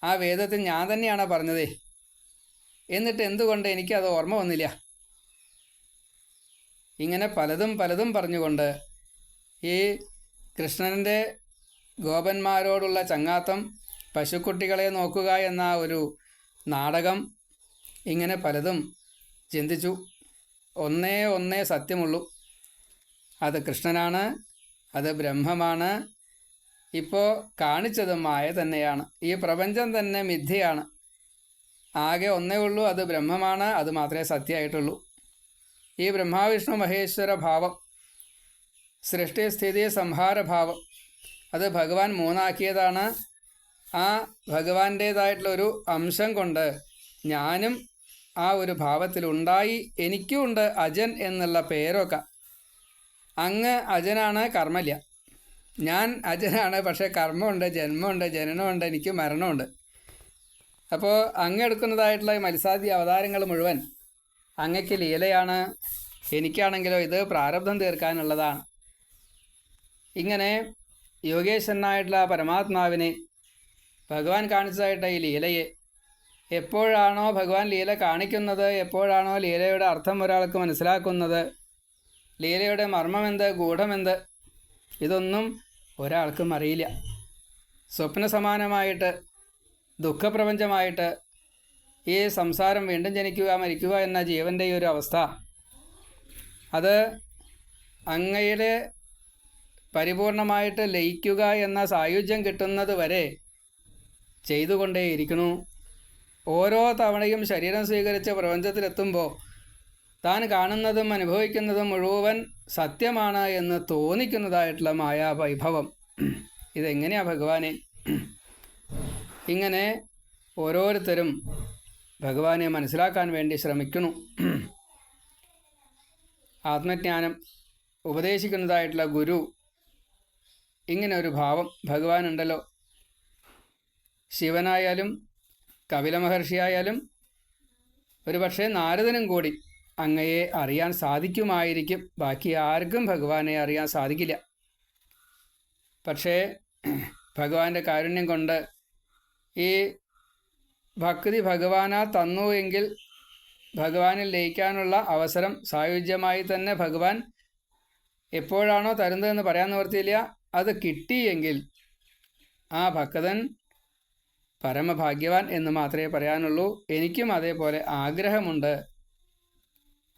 ആ വേദത്തിൽ ഞാൻ തന്നെയാണ് പറഞ്ഞതേ. എന്നിട്ട് എന്തുകൊണ്ട് എനിക്കത് ഓർമ്മ വന്നില്ല? ഇങ്ങനെ പലതും പറഞ്ഞുകൊണ്ട് ഈ കൃഷ്ണൻ്റെ ഗോപന്മാരോടുള്ള ചങ്ങാത്തം, പശുക്കുട്ടികളെ നോക്കുക എന്ന ഒരു നാടകം, ഇങ്ങനെ പലതും ചിന്തിച്ചു. ഒന്നേ സത്യമുള്ളൂ, അത് കൃഷ്ണനാണ്, അത് ബ്രഹ്മമാണ്. ഇപ്പോൾ കാണിച്ചത് മായ തന്നെയാണ്. ഈ പ്രപഞ്ചം തന്നെ മിഥ്യയാണ്. ആകെ ഒന്നേ ഉള്ളൂ, അത് ബ്രഹ്മമാണ്, അത് മാത്രമേ സത്യമായിട്ടുള്ളൂ. ഈ ബ്രഹ്മാവിഷ്ണു മഹേശ്വര ഭാവം, സൃഷ്ടി സ്ഥിതി സംഹാരഭാവം, അത് ഭഗവാൻ മൂന്നാക്കിയതാണ്. ആ ഭഗവാന്റേതായിട്ടുള്ളൊരു അംശം കൊണ്ട് ഞാനും ആ ഒരു ഭാവത്തിലുണ്ടായി. എനിക്കും ഉണ്ട് അജൻ എന്നുള്ള പേരൊക്കെ. അങ്ങ് അജനാണ്, കർമ്മമില്ല. ഞാൻ അജനാണ്, പക്ഷേ കർമ്മമുണ്ട്, ജന്മമുണ്ട്, ജനനമുണ്ട്, എനിക്ക് മരണമുണ്ട്. അപ്പോൾ അങ്ങ് എടുക്കുന്നതായിട്ടുള്ള ഈ മത്സാദി അവതാരങ്ങൾ മുഴുവൻ അങ്ങയ്ക്ക് ലീലയാണ്. എനിക്കാണെങ്കിലോ ഇത് പ്രാരബ്ധം തീർക്കാനുള്ളതാണ്. ഇങ്ങനെ യോഗേശ്വരനായിട്ടുള്ള പരമാത്മാവിനെ ഭഗവാൻ കാണിച്ചതായിട്ട് ഈ ലീലയെ, എപ്പോഴാണോ ഭഗവാൻ ലീല കാണിക്കുന്നത്, എപ്പോഴാണോ ലീലയുടെ അർത്ഥം ഒരാൾക്ക് മനസ്സിലാക്കുന്നത്, ലീലയുടെ മർമ്മമെന്ത്, ഗൂഢമെന്ത്, ഇതൊന്നും ഒരാൾക്കും അറിയില്ല. സ്വപ്ന സമാനമായിട്ട് ദുഃഖപ്രപഞ്ചമായിട്ട് ഈ സംസാരം വീണ്ടും ജനിക്കുക മരിക്കുക എന്ന ജീവൻ്റെ ഈ ഒരു അവസ്ഥ, അത് അങ്ങയുടെ പരിപൂർണമായിട്ട് ലയിക്കുക എന്ന സായുജ്യം കിട്ടുന്നത് വരെ ചെയ്തുകൊണ്ടേയിരിക്കുന്നു. ഓരോ തവണയും ശരീരം സ്വീകരിച്ച് പ്രപഞ്ചത്തിലെത്തുമ്പോൾ താൻ കാണുന്നതും അനുഭവിക്കുന്നതും മുഴുവൻ സത്യമാണ് എന്ന് തോന്നിക്കുന്നതായിട്ടുള്ള മായാവൈഭവം. ഇതെങ്ങനെയാണ് ഭഗവാനെ? ഇങ്ങനെ ഓരോരുത്തരും ഭഗവാനെ മനസ്സിലാക്കാൻ വേണ്ടി ശ്രമിക്കുന്നു. ആത്മജ്ഞാനം ഉപദേശിക്കുന്നതായിട്ടുള്ള ഗുരു, ഇങ്ങനെ ഒരു ഭാവം ഭഗവാനുണ്ടല്ലോ. ശിവനായാലും കപില മഹർഷിയായാലും ഒരുപക്ഷെ നാരദനും കൂടി അങ്ങയെ അറിയാൻ സാധിക്കുമായിരിക്കും. ബാക്കി ആർക്കും ഭഗവാനെ അറിയാൻ സാധിക്കില്ല. പക്ഷേ ഭഗവാന്റെ കാരുണ്യം കൊണ്ട് ഈ ഭക്തി ഭഗവാനാ തന്നു എങ്കിൽ ഭഗവാനിൽ ലയിക്കാനുള്ള അവസരം സായുജ്യമായി തന്നെ ഭഗവാൻ എപ്പോഴാണോ തരുന്നതെന്ന് പറയാൻ നിവർത്തിയില്ല. അത് കിട്ടിയെങ്കിൽ ആ ഭക്തൻ പരമഭാഗ്യവാൻ എന്ന് മാത്രമേ പറയാനുള്ളൂ. എനിക്കും അതേപോലെ ആഗ്രഹമുണ്ട്.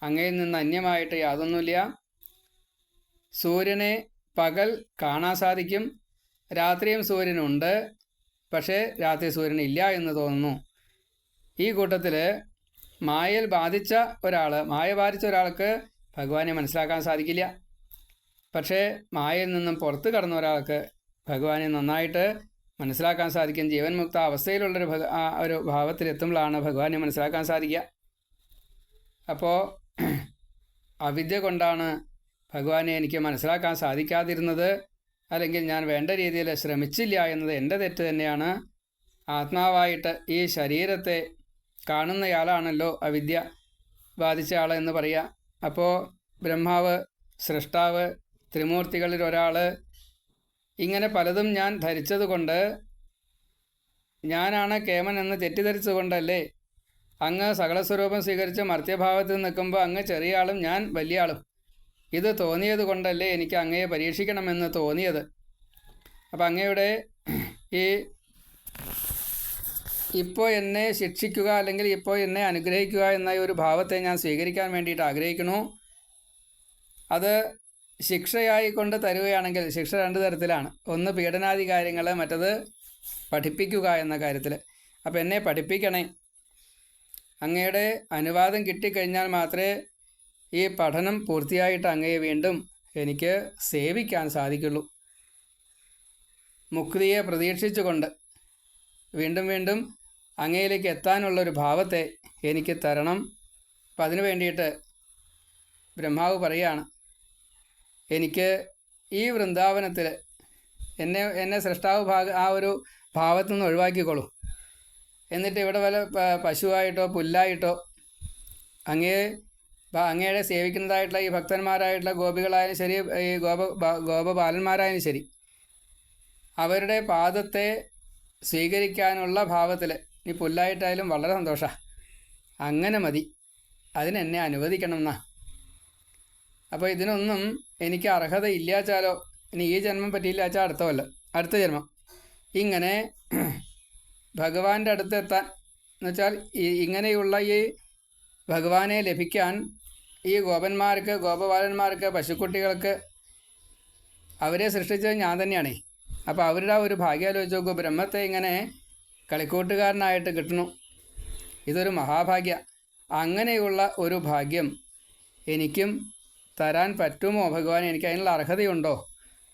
അങ്ങയിൽ നിന്ന് അന്യമായിട്ട് യാതൊന്നുമില്ല. സൂര്യനെ പകൽ കാണാൻ സാധിക്കും, രാത്രിയും സൂര്യനുണ്ട്. പക്ഷേ രാത്രി സൂര്യനില്ല എന്ന് തോന്നുന്നു. ഈ കൂട്ടത്തിൽ മായ ബാധിച്ച ഒരാൾക്ക് ഭഗവാനെ മനസ്സിലാക്കാൻ സാധിക്കില്ല. പക്ഷേ മായയിൽ നിന്നും പുറത്ത് കടന്ന ഒരാൾക്ക് ഭഗവാനെ നന്നായിട്ട് മനസ്സിലാക്കാൻ സാധിക്കും. ജീവൻ മുക്ത അവസ്ഥയിലുള്ളൊരു ഒരു ഭാവത്തിലെത്തുമ്പോഴാണ് ഭഗവാനെ മനസ്സിലാക്കാൻ സാധിക്കുക. അപ്പോൾ അവിദ്യ കൊണ്ടാണ് ഭഗവാനെ എനിക്ക് മനസ്സിലാക്കാൻ സാധിക്കാതിരുന്നത്, അല്ലെങ്കിൽ ഞാൻ വേണ്ട രീതിയിൽ ശ്രമിച്ചില്ല എന്നത് എൻ്റെ തെറ്റ് തന്നെയാണ്. ആത്മാവായിട്ട് ഈ ശരീരത്തെ കാണുന്നയാളാണല്ലോ അവിദ്യ ബാധിച്ച ആൾ എന്ന് പറയുക. അപ്പോൾ ബ്രഹ്മാവ്, സൃഷ്ടാവ്, ത്രിമൂർത്തികളിൽ ഒരാൾ, ഇങ്ങനെ പലതും ഞാൻ ധരിച്ചതുകൊണ്ട്, ഞാനാണ് കേമൻ എന്ന് തെറ്റിദ്ധരിച്ചതുകൊണ്ടല്ലേ അങ്ങ് സകലസ്വരൂപം സ്വീകരിച്ച് മർത്യഭാവത്തിൽ നിൽക്കുമ്പോൾ അങ്ങ് ചെറിയ ആളും ഞാൻ വലിയ ആളും. ഇത് തോന്നിയത് കൊണ്ടല്ലേ എനിക്ക് അങ്ങയെ പരീക്ഷിക്കണമെന്ന് തോന്നിയത്. അപ്പം അങ്ങയുടെ ഈ ഇപ്പോൾ എന്നെ ശിക്ഷിക്കുക അല്ലെങ്കിൽ ഇപ്പോൾ എന്നെ അനുഗ്രഹിക്കുക എന്ന ഒരു ഭാവത്തെ ഞാൻ സ്വീകരിക്കാൻ വേണ്ടിയിട്ട് ആഗ്രഹിക്കുന്നു. അത് ശിക്ഷയായിക്കൊണ്ട് തരുകയാണെങ്കിൽ, ശിക്ഷ രണ്ട് തരത്തിലാണ്. ഒന്ന് പീഡനാദി കാര്യങ്ങൾ, മറ്റത് പഠിപ്പിക്കുക എന്ന കാര്യത്തിൽ. അപ്പം എന്നെ പഠിപ്പിക്കണേ. അങ്ങയുടെ അനുവാദം കിട്ടിക്കഴിഞ്ഞാൽ മാത്രമേ ഈ പഠനം പൂർത്തിയായിട്ട് അങ്ങയെ വീണ്ടും എനിക്ക് സേവിക്കാൻ സാധിക്കുള്ളൂ. മുക്തിയെ പ്രതീക്ഷിച്ചുകൊണ്ട് വീണ്ടും വീണ്ടും അങ്ങയിലേക്ക് എത്താനുള്ളൊരു ഭാവത്തെ എനിക്ക് തരണം. അപ്പം അതിനു വേണ്ടിയിട്ട് ബ്രഹ്മാവ് പറയുകയാണ്, എനിക്ക് ഈ വൃന്ദാവനത്തിൽ എന്നെ സൃഷ്ടാവ് ആ ഒരു ഭാവത്തിൽ നിന്ന് ഒഴിവാക്കിക്കോളൂ. എന്നിട്ട് ഇവിടെ വല്ല പശുവായിട്ടോ പുല്ലായിട്ടോ അങ്ങയുടെ സേവിക്കുന്നതായിട്ടുള്ള ഈ ഭക്തന്മാരായിട്ടുള്ള ഗോപികളായാലും ശരി, ഈ ഗോപബാലന്മാരായാലും ശരി, അവരുടെ പാദത്തെ സ്വീകരിക്കാനുള്ള ഭാവത്തിൽ നീ പുല്ലായിട്ടായാലും വളരെ സന്തോഷമാണ്. അങ്ങനെ മതി, അതിനെന്നെ അനുവദിക്കണം എന്നാ. അപ്പോൾ ഇതിനൊന്നും എനിക്ക് അർഹത ഇല്ലാച്ചാലോ, ഇനി ഈ ജന്മം പറ്റിയില്ലാച്ചാൽ അടുത്ത ജന്മം, ഇങ്ങനെ ഭഗവാന്റെ അടുത്തെത്താൻ എന്നുവെച്ചാൽ ഇങ്ങനെയുള്ള ഈ ഭഗവാനെ ലഭിക്കാൻ ഈ ഗോപന്മാർക്ക്, ഗോപബാലന്മാർക്ക്, പശുക്കുട്ടികൾക്ക് അവരെ സൃഷ്ടിച്ചത് ഞാൻ തന്നെയാണേ. അപ്പോൾ അവരുടെ ഒരു ഭാഗ്യം ആലോചിച്ച് നോക്കൂ. ബ്രഹ്മത്തെ ഇങ്ങനെ കളിക്കൂട്ടുകാരനായിട്ട് കിട്ടണു. ഇതൊരു മഹാഭാഗ്യ. അങ്ങനെയുള്ള ഒരു ഭാഗ്യം എനിക്കും തരാൻ പറ്റുമോ ഭഗവാൻ? എനിക്ക് അതിനുള്ള അർഹതയുണ്ടോ?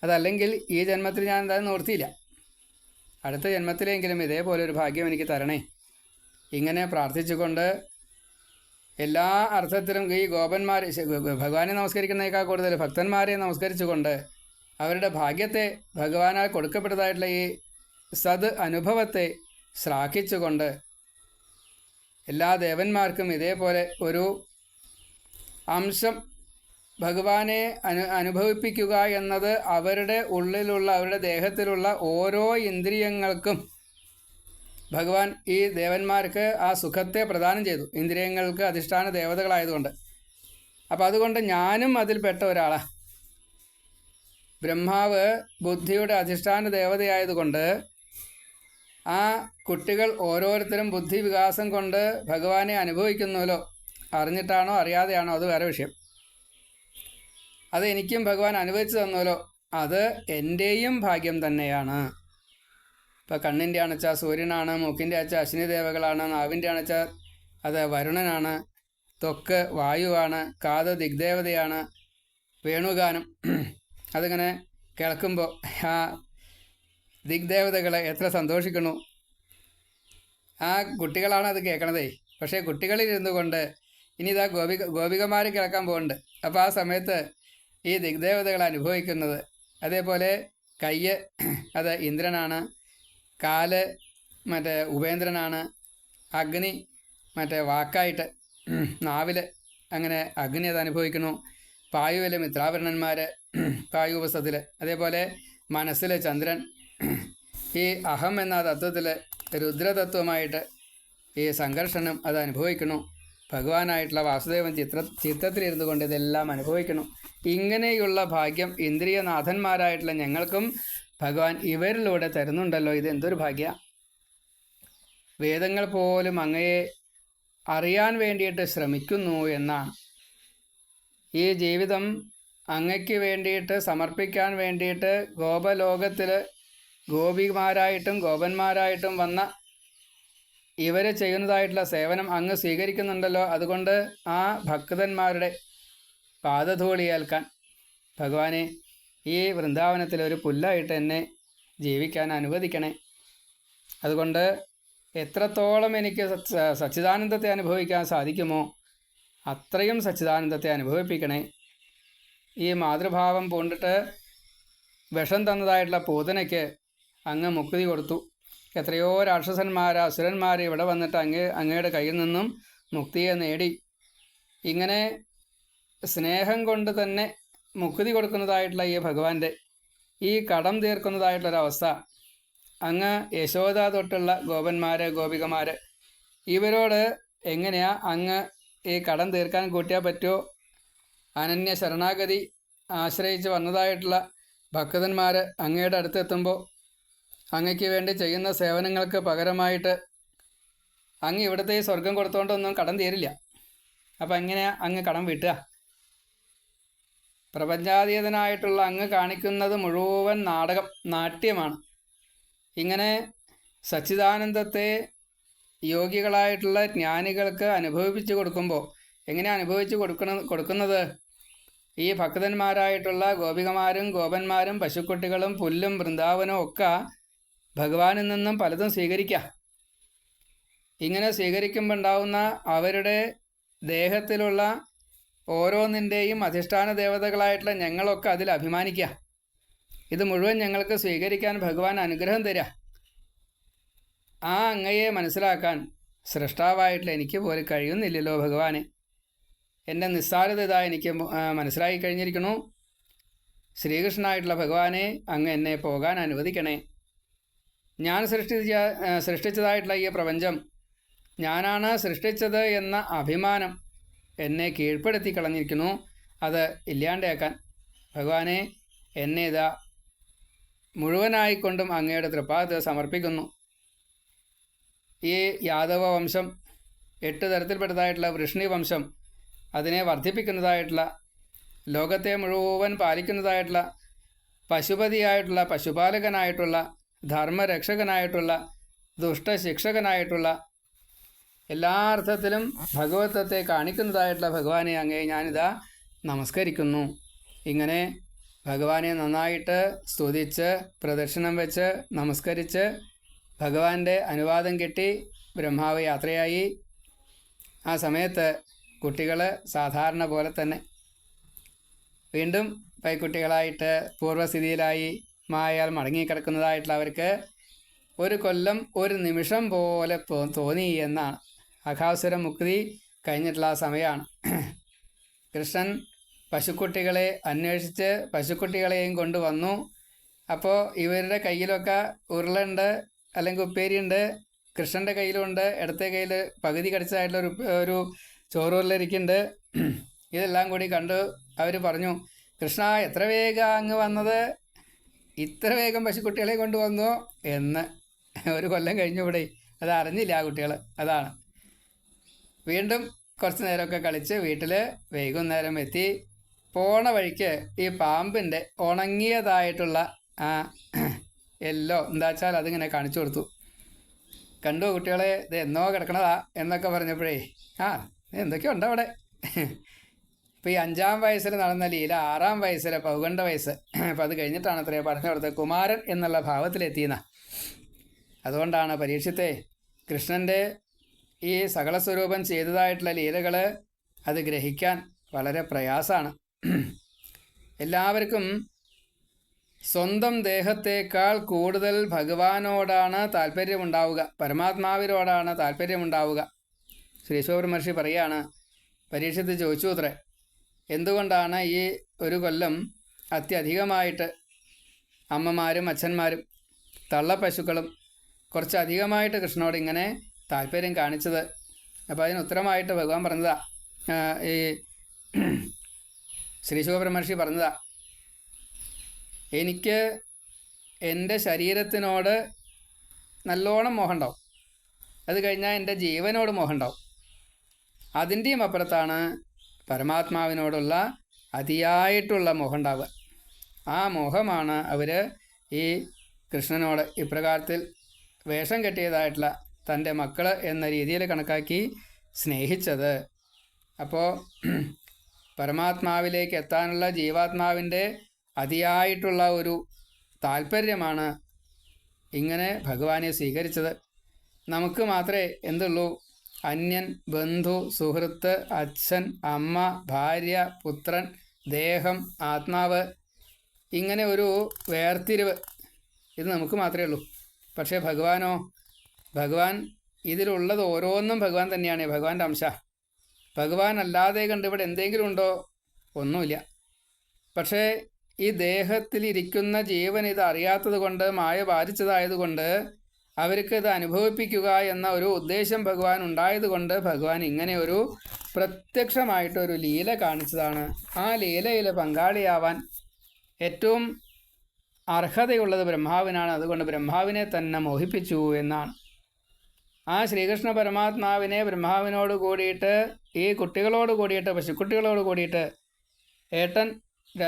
അതല്ലെങ്കിൽ ഈ ജന്മത്തിൽ ഞാൻ എന്തായാലും നിവൃത്തിയില്ല, അടുത്ത ജന്മത്തിലെങ്കിലും ഇതേപോലെ ഒരു ഭാഗ്യം എനിക്ക് തരണേ. ഇങ്ങനെ പ്രാർത്ഥിച്ചുകൊണ്ട് എല്ലാ അർത്ഥത്തിലും ഈ ഗോപന്മാർ ഭഗവാനെ നമസ്കരിക്കുന്നതിനേക്കാൾ കൂടുതൽ ഭക്തന്മാരെ നമസ്കരിച്ചുകൊണ്ട് അവരുടെ ഭാഗ്യത്തെ, ഭഗവാനാൽ കൊടുക്കപ്പെട്ടതായിട്ടുള്ള ഈ സത് അനുഭവത്തെ ശ്ലാഘിച്ചുകൊണ്ട് എല്ലാ ദേവന്മാർക്കും ഇതേപോലെ ഒരു അംശം ഭഗവാനെ അനുഭവിപ്പിക്കുക എന്നത് അവരുടെ ഉള്ളിലുള്ള, അവരുടെ ദേഹത്തിലുള്ള ഓരോ ഇന്ദ്രിയങ്ങൾക്കും ഭഗവാൻ ഈ ദേവന്മാർക്ക് ആ സുഖത്തെ പ്രദാനം ചെയ്തു. ഇന്ദ്രിയങ്ങൾക്ക് അധിഷ്ഠാന ദേവതകളായതുകൊണ്ട്. അപ്പോൾ അതുകൊണ്ട് ഞാനും അതിൽപ്പെട്ട ഒരാളാണ്. ബ്രഹ്മാവ് ബുദ്ധിയുടെ അധിഷ്ഠാന ദേവതയായതുകൊണ്ട് ആ കുട്ടികൾ ഓരോരുത്തരും ബുദ്ധി വികാസം കൊണ്ട് ഭഗവാനെ അനുഭവിക്കുന്നുവല്ലോ. അറിഞ്ഞിട്ടാണോ അറിയാതെയാണോ അത് വേറെ വിഷയം. അത് എനിക്കും ഭഗവാൻ അനുവദിച്ചു തന്നുവല്ലോ, അത് എൻ്റെയും ഭാഗ്യം തന്നെയാണ്. ഇപ്പോൾ കണ്ണിൻ്റെ അണച്ചാൽ സൂര്യനാണ്, മൂക്കിൻ്റെ അണച്ചാൽ അശ്വിനി ദേവകളാണ്, നാവിൻ്റെ അണച്ചാൽ അത് വരുണനാണ്, ത്വക്ക് വായുവാണ്, കാത് ദിഗ്ദേവതയാണ്, വേണുഗാനം അതിങ്ങനെ കേൾക്കുമ്പോൾ ആ ദിഗ്ദേവതകളെ എത്ര സന്തോഷിക്കണു. ആ കുട്ടികളാണ് അത് കേൾക്കണതേ. പക്ഷേ കുട്ടികളിലിരുന്നു കൊണ്ട് ഇനി ഇതാ ഗോപികമാർ കേൾക്കാൻ പോകുന്നുണ്ട്. അപ്പോൾ ആ സമയത്ത് ഈ ദിഗ്ദേവതകൾ അനുഭവിക്കുന്നത്. അതേപോലെ കയ്യ് അത് ഇന്ദ്രനാണ്, കാല് മറ്റേ ഉപേന്ദ്രനാണ്, അഗ്നി മറ്റേ വാക്കായിട്ട് നാവിൽ അങ്ങനെ അഗ്നി അത് അനുഭവിക്കുന്നു, പായുവിൽ മിത്രാവരണന്മാർ പായുപസ്ഥത്തിൽ, അതേപോലെ മനസ്സിൽ ചന്ദ്രൻ, ഈ അഹം എന്ന തത്വത്തിൽ രുദ്രതത്വമായിട്ട് ഈ സംഘർഷണം അത് അനുഭവിക്കുന്നു. ഭഗവാനായിട്ടുള്ള വാസുദേവൻ ചിത്രത്തിലിരുന്നു കൊണ്ട് ഇതെല്ലാം അനുഭവിക്കുന്നു. ഇങ്ങനെയുള്ള ഭാഗ്യം ഇന്ദ്രിയനാഥന്മാരായിട്ടുള്ള ഞങ്ങൾക്കും ഭഗവാൻ ഇവരിലൂടെ തരുന്നുണ്ടല്ലോ. ഇതെന്തൊരു ഭാഗ്യ! വേദങ്ങൾ പോലും അങ്ങയെ അറിയാൻ വേണ്ടിയിട്ട് ശ്രമിക്കുന്നു എന്നാണ്. ഈ ജീവിതം അങ്ങയ്ക്ക് വേണ്ടിയിട്ട് സമർപ്പിക്കാൻ വേണ്ടിയിട്ട് ഗോപലോകത്തിൽ ഗോപിമാരായിട്ടും ഗോപന്മാരായിട്ടും വന്ന ഇവർ ചെയ്യുന്നതായിട്ടുള്ള സേവനം അങ്ങ് സ്വീകരിക്കുന്നുണ്ടല്ലോ. അതുകൊണ്ട് ആ ഭക്തന്മാരുടെ പാദധൂളി ഏൽക്കാൻ ഭഗവാനെ ഈ വൃന്ദാവനത്തിൽ ഒരു പുല്ലായിട്ട് എന്നെ ജീവിക്കാൻ അനുവദിക്കണേ. അതുകൊണ്ട് എത്രത്തോളം എനിക്ക് സച്ചിദാനന്ദത്തെ അനുഭവിക്കാൻ സാധിക്കുമോ അത്രയും സച്ചിദാനന്ദത്തെ അനുഭവിപ്പിക്കണേ. ഈ മാതൃഭാവം പൂണ്ടിട്ട് വിഷം തന്നതായിട്ടുള്ള പൂതനയ്ക്ക് അങ്ങ് മുക്തി കൊടുത്തു. എത്രയോ രാക്ഷസന്മാർ അസുരന്മാർ ഇവിടെ വന്നിട്ട് അങ്ങയുടെ കയ്യിൽ നിന്നും മുക്തിയെ നേടി. ഇങ്ങനെ സ്നേഹം കൊണ്ട് തന്നെ മുക്തി കൊടുക്കുന്നതായിട്ടുള്ള ഈ ഭഗവാന്റെ ഈ കടം തീർക്കുന്നതായിട്ടുള്ളൊരവസ്ഥ അങ്ങ് യശോദ തൊട്ടുള്ള ഗോപന്മാർ ഗോപികമാർ ഇവരോട് എങ്ങനെയാ അങ്ങ് ഈ കടം തീർക്കാൻ കൂട്ടിയാൽ പറ്റുമോ? അനന്യ ശരണാഗതി ആശ്രയിച്ച് വന്നതായിട്ടുള്ള ഭക്തന്മാർ അങ്ങയുടെ അടുത്തെത്തുമ്പോൾ അങ്ങയ്ക്ക് വേണ്ടി ചെയ്യുന്ന സേവനങ്ങൾക്ക് പകരമായിട്ട് അങ്ങ് ഇവിടുത്തെ ഈ സ്വർഗം കൊടുത്തുകൊണ്ടൊന്നും കടം തീരില്ല. അപ്പം എങ്ങനെയാ അങ്ങ് കടം വീട്ടുക? പ്രപഞ്ചാതീതനായിട്ടുള്ള അങ്ങ് കാണിക്കുന്നത് മുഴുവൻ നാട്യമാണ്. ഇങ്ങനെ സച്ചിദാനന്ദത്തെ യോഗികളായിട്ടുള്ള ജ്ഞാനികൾക്ക് അനുഭവിപ്പിച്ചു കൊടുക്കുമ്പോൾ എങ്ങനെ അനുഭവിച്ചു കൊടുക്കുന്നത്? ഈ ഭക്തന്മാരായിട്ടുള്ള ഗോപികമാരും ഗോപന്മാരും പശുക്കുട്ടികളും പുല്ലും വൃന്ദാവനവും ഒക്കെ ഭഗവാനിൽ നിന്നും പലതും സ്വീകരിക്കുക. ഇങ്ങനെ സ്വീകരിക്കുമ്പോൾ ഉണ്ടാവുന്ന അവരുടെ ദേഹത്തിലുള്ള ഓരോന്നിൻ്റെയും അധിഷ്ഠാന ദേവതകളായിട്ടുള്ള ഞങ്ങളൊക്കെ അതിൽ അഭിമാനിക്കുക. ഇത് മുഴുവൻ ഞങ്ങൾക്ക് സ്വീകരിക്കാൻ ഭഗവാൻ അനുഗ്രഹം തരിക. ആ അങ്ങയെ മനസ്സിലാക്കാൻ സൃഷ്ടാവായിട്ടുള്ള എനിക്ക് പോലും കഴിയുന്നില്ലല്ലോ ഭഗവാനെ. എൻ്റെ നിസ്സാരത ഇതാ എനിക്ക് മനസ്സിലാക്കി കഴിഞ്ഞിരിക്കണു. ശ്രീകൃഷ്ണനായിട്ടുള്ള ഭഗവാനെ അങ്ങ് എന്നെ പോകാൻ അനുവദിക്കണേ. ഞാൻ സൃഷ്ടിച്ചതായിട്ടുള്ള ഈ പ്രപഞ്ചം ഞാനാണ് സൃഷ്ടിച്ചത് എന്ന അഭിമാനം എന്നെ കീഴ്പ്പെടുത്തി കളഞ്ഞിരിക്കുന്നു. അത് ഇല്ലാണ്ടാക്കാൻ ഭഗവാനെ എന്നെ ഇതാ മുഴുവനായിക്കൊണ്ടും അങ്ങയുടെ തൃപ്പാദത്തിൽ സമർപ്പിക്കുന്നു. ഈ യാദവ വംശം 8 തരത്തിൽപ്പെട്ടതായിട്ടുള്ള വൃഷ്ണി വംശം അതിനെ വർദ്ധിപ്പിക്കുന്നതായിട്ടുള്ള ലോകത്തെ മുഴുവൻ പാലിക്കുന്നതായിട്ടുള്ള പശുപതിയായിട്ടുള്ള പശുപാലകനായിട്ടുള്ള ധർമ്മരക്ഷകനായിട്ടുള്ള ദുഷ്ടശിക്ഷകനായിട്ടുള്ള എല്ലാ അർത്ഥത്തിലും ഭഗവത്വത്തെ കാണിക്കുന്നതായിട്ടുള്ള ഭഗവാനെ അങ്ങേ ഞാനിതാ നമസ്കരിക്കുന്നു. ഇങ്ങനെ ഭഗവാനെ നന്നായിട്ട് സ്തുതിച്ച് പ്രദക്ഷിണം വെച്ച് നമസ്കരിച്ച് ഭഗവാന്റെ അനുവാദം കിട്ടി ബ്രഹ്മാവ് യാത്രയായി. ആ സമയത്ത് കുട്ടികൾ സാധാരണ പോലെ തന്നെ വീണ്ടും പൈക്കുട്ടികളായിട്ട് പൂർവ്വസ്ഥിതിയിലായി മായാൽ മടങ്ങിക്കിടക്കുന്നതായിട്ടുള്ള അവർക്ക് ഒരു കൊല്ലം ഒരു നിമിഷം പോലെ തോന്നി എന്നാണ്. അഘാസുര മുക്തി കഴിഞ്ഞിട്ടുള്ള ആ സമയമാണ്. കൃഷ്ണൻ പശുക്കുട്ടികളെ അന്വേഷിച്ച് പശുക്കുട്ടികളെയും കൊണ്ടുവന്നു. അപ്പോൾ ഇവരുടെ കയ്യിലൊക്കെ ഉരുളുണ്ട്, അല്ലെങ്കിൽ ഉപ്പേരിയുണ്ട്. കൃഷ്ണൻ്റെ കയ്യിലുണ്ട്, ഇടത്തെ കയ്യിൽ പകുതി കടിച്ചതായിട്ടുള്ള ഒരു ചോറുരുളിരിക്കുന്നുണ്ട്. ഇതെല്ലാം കൂടി കണ്ടു അവർ പറഞ്ഞു, കൃഷ്ണ എത്ര വേഗം അങ്ങ് വന്നത്, ഇത്ര വേഗം പശുക്കുട്ടികളെ കൊണ്ടുവന്നു എന്ന്. 1 കൊല്ലം കഴിഞ്ഞു ഇവിടെ, അത് അറിഞ്ഞില്ല ആ കുട്ടികൾ. അതാണ്. വീണ്ടും കുറച്ച് നേരമൊക്കെ കളിച്ച് വീട്ടിൽ വൈകുന്നേരം എത്തി. പോണ വഴിക്ക് ഈ പാമ്പിൻ്റെ ഉണങ്ങിയതായിട്ടുള്ള ആ എല്ലോ എന്താ വെച്ചാൽ അതിങ്ങനെ കാണിച്ചു കൊടുത്തു. കണ്ടു കുട്ടികളെ, ഇത് എന്നോ കിടക്കണതാ എന്നൊക്കെ പറഞ്ഞപ്പോഴേ, എന്തൊക്കെയോ ഉണ്ടോ അവിടെ. ഇപ്പോൾ ഈ 5-ാം വയസ്സിൽ നടന്ന ലീല 6-ാം വയസ്സിൽ പൗഗണ്ഡ വയസ്സ്, അപ്പോൾ അത് കഴിഞ്ഞിട്ടാണ് അത്രയും പറഞ്ഞു കൊടുത്തത്. കുമാരൻ എന്നുള്ള ഭാവത്തിലെത്തിയെന്ന. അതുകൊണ്ടാണ് പരീക്ഷത്തെ കൃഷ്ണൻ്റെ ഈ സകല സ്വരൂപം ചെയ്തതായിട്ടുള്ള ലീലകൾ അത് ഗ്രഹിക്കാൻ വളരെ പ്രയാസമാണ്. എല്ലാവർക്കും സ്വന്തം ദേഹത്തേക്കാൾ കൂടുതൽ ഭഗവാനോടാണ് താല്പര്യമുണ്ടാവുക, പരമാത്മാവിനോടാണ് താല്പര്യമുണ്ടാവുക. ശ്രീശോഭ മഹർഷി പറയുകയാണ്, പരീക്ഷത്ത് ചോദിച്ചു അത്രേ, എന്തുകൊണ്ടാണ് ഈ 1 കൊല്ലം അത്യധികമായിട്ട് അമ്മമാരും അച്ഛന്മാരും തള്ളപ്പശുക്കളും കുറച്ചധികമായിട്ട് കൃഷ്ണനോട് ഇങ്ങനെ താല്പര്യം കാണിച്ചത്? അപ്പോൾ അതിന് ഉത്തരമായിട്ട് ഭഗവാൻ പറഞ്ഞതാ, ഈ ശ്രീശോഭ മഹർഷി പറഞ്ഞതാ, എനിക്ക് എൻ്റെ ശരീരത്തിനോട് നല്ലോണം മോഹമുണ്ടാവും, അത് കഴിഞ്ഞാൽ എൻ്റെ ജീവനോട് മോഹമുണ്ടാവും. അതിൻ്റെയും അപ്പുറത്താണ് പരമാത്മാവിനോടുള്ള അതിയായിട്ടുള്ള മോഹം ഉണ്ടാവുക. ആ മോഹമാണ് അവർ ഈ കൃഷ്ണനോട് ഇപ്രകാരത്തിൽ വേഷം കെട്ടിയതായിട്ടുള്ള തൻ്റെ മക്കൾ എന്ന രീതിയിൽ കണക്കാക്കി സ്നേഹിച്ചത്. അപ്പോൾ പരമാത്മാവിലേക്ക് എത്താനുള്ള ജീവാത്മാവിൻ്റെ അതിയായിട്ടുള്ള ഒരു താല്പര്യമാണ് ഇങ്ങനെ ഭഗവാനെ സ്വീകരിച്ചത്. നമുക്ക് മാത്രമേ എന്തുള്ളൂ, അന്യൻ, ബന്ധു, സുഹൃത്ത്, അച്ഛൻ, അമ്മ, ഭാര്യ, പുത്രൻ, ദേഹം, ആത്മാവ്, ഇങ്ങനെ ഒരു വേർതിരിവ് ഇത് നമുക്ക് മാത്രമേ ഉള്ളൂ. പക്ഷേ ഭഗവാനോ, ഭഗവാൻ ഇതിലുള്ളത് ഓരോന്നും ഭഗവാൻ തന്നെയാണ്, ഭഗവാന്റെ അംശ. ഭഗവാൻ അല്ലാതെ കണ്ട് ഇവിടെ എന്തെങ്കിലും ഉണ്ടോ? ഒന്നുമില്ല. പക്ഷേ ഈ ദേഹത്തിലിരിക്കുന്ന ജീവൻ ഇത് അറിയാത്തത് കൊണ്ട്, മായ ബാധിച്ചതായതുകൊണ്ട് അവർക്ക് ഇത് അനുഭവിപ്പിക്കുക എന്ന ഒരു ഉദ്ദേശം ഭഗവാൻ ഉണ്ടായതുകൊണ്ട് ഭഗവാൻ ഇങ്ങനെ ഒരു പ്രത്യക്ഷമായിട്ടൊരു ലീല കാണിച്ചതാണ്. ആ ലീലയിൽ പങ്കാളിയാവാൻ ഏറ്റവും അർഹതയുള്ളത് ബ്രഹ്മാവിനാണ്. അതുകൊണ്ട് ബ്രഹ്മാവിനെ തന്നെ മോഹിപ്പിച്ചു എന്നാണ്. ആ ശ്രീകൃഷ്ണ പരമാത്മാവിനെ ബ്രഹ്മാവിനോട് കൂടിയിട്ട്, ഈ കുട്ടികളോട് കൂടിയിട്ട്, പശുക്കുട്ടികളോട് കൂടിയിട്ട് ഏട്ടൻ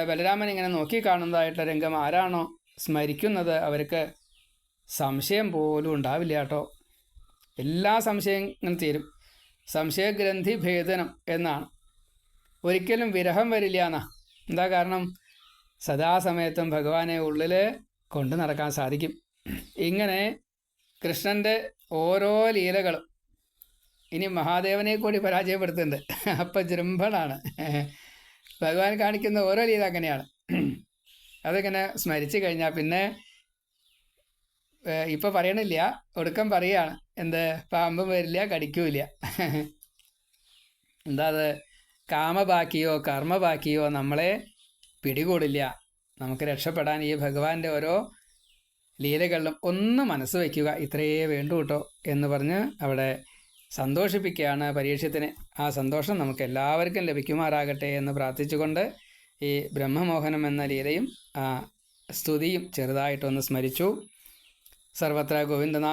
ബലരാമൻ ഇങ്ങനെ നോക്കി കാണുന്നതായിട്ടുള്ള രംഗം ആരാണോ സ്മരിക്കുന്നത് അവർക്ക് സംശയം പോലും ഉണ്ടാവില്ല കേട്ടോ. എല്ലാ സംശയങ്ങളും തീരും. സംശയഗ്രന്ഥി ഭേദനം എന്നാണ്. ഒരിക്കലും വിരഹം വരില്ല എന്നാ. എന്താ കാരണം? സദാസമയത്തും ഭഗവാനെ ഉള്ളിൽ കൊണ്ടു നടക്കാൻ സാധിക്കും. ഇങ്ങനെ കൃഷ്ണൻ്റെ ഓരോ ലീലകളും ഇനി മഹാദേവനെ കൂടി പരാജയപ്പെടുത്തുന്നുണ്ട്. അപ്പം ജൃംഭണാണ് ഭഗവാൻ കാണിക്കുന്ന ഓരോ ലീല അങ്ങനെയാണ്. അതിങ്ങനെ സ്മരിച്ചു കഴിഞ്ഞാൽ പിന്നെ ഇപ്പം പറയണില്ല, ഒടുക്കം പറയുകയാണ്, എന്ത് പാമ്പും വരില്ല, കടിക്കൂല. എന്താ അത്? കാമബാക്കിയോ കർമ്മബാക്കിയോ നമ്മളെ പിടികൂടില്ല. നമുക്ക് രക്ഷപ്പെടാൻ ഈ ഭഗവാന്റെ ഓരോ ലീലകളിലും ഒന്ന് മനസ്സ് വയ്ക്കുക, ഇത്രയേ വേണ്ടൂ കേട്ടോ എന്ന് പറഞ്ഞ് അവിടെ സന്തോഷിപ്പിക്കുകയാണ് പരീക്ഷത്തിനെ. ആ സന്തോഷം നമുക്ക് എല്ലാവർക്കും ലഭിക്കുമാറാകട്ടെ എന്ന് പ്രാർത്ഥിച്ചുകൊണ്ട് ഈ ബ്രഹ്മമോഹനം എന്ന ലീലയും സ്തുതിയും ചെറുതായിട്ടൊന്ന് സ്മരിച്ചു. സർവത്ര ഗോവിന്ദനാ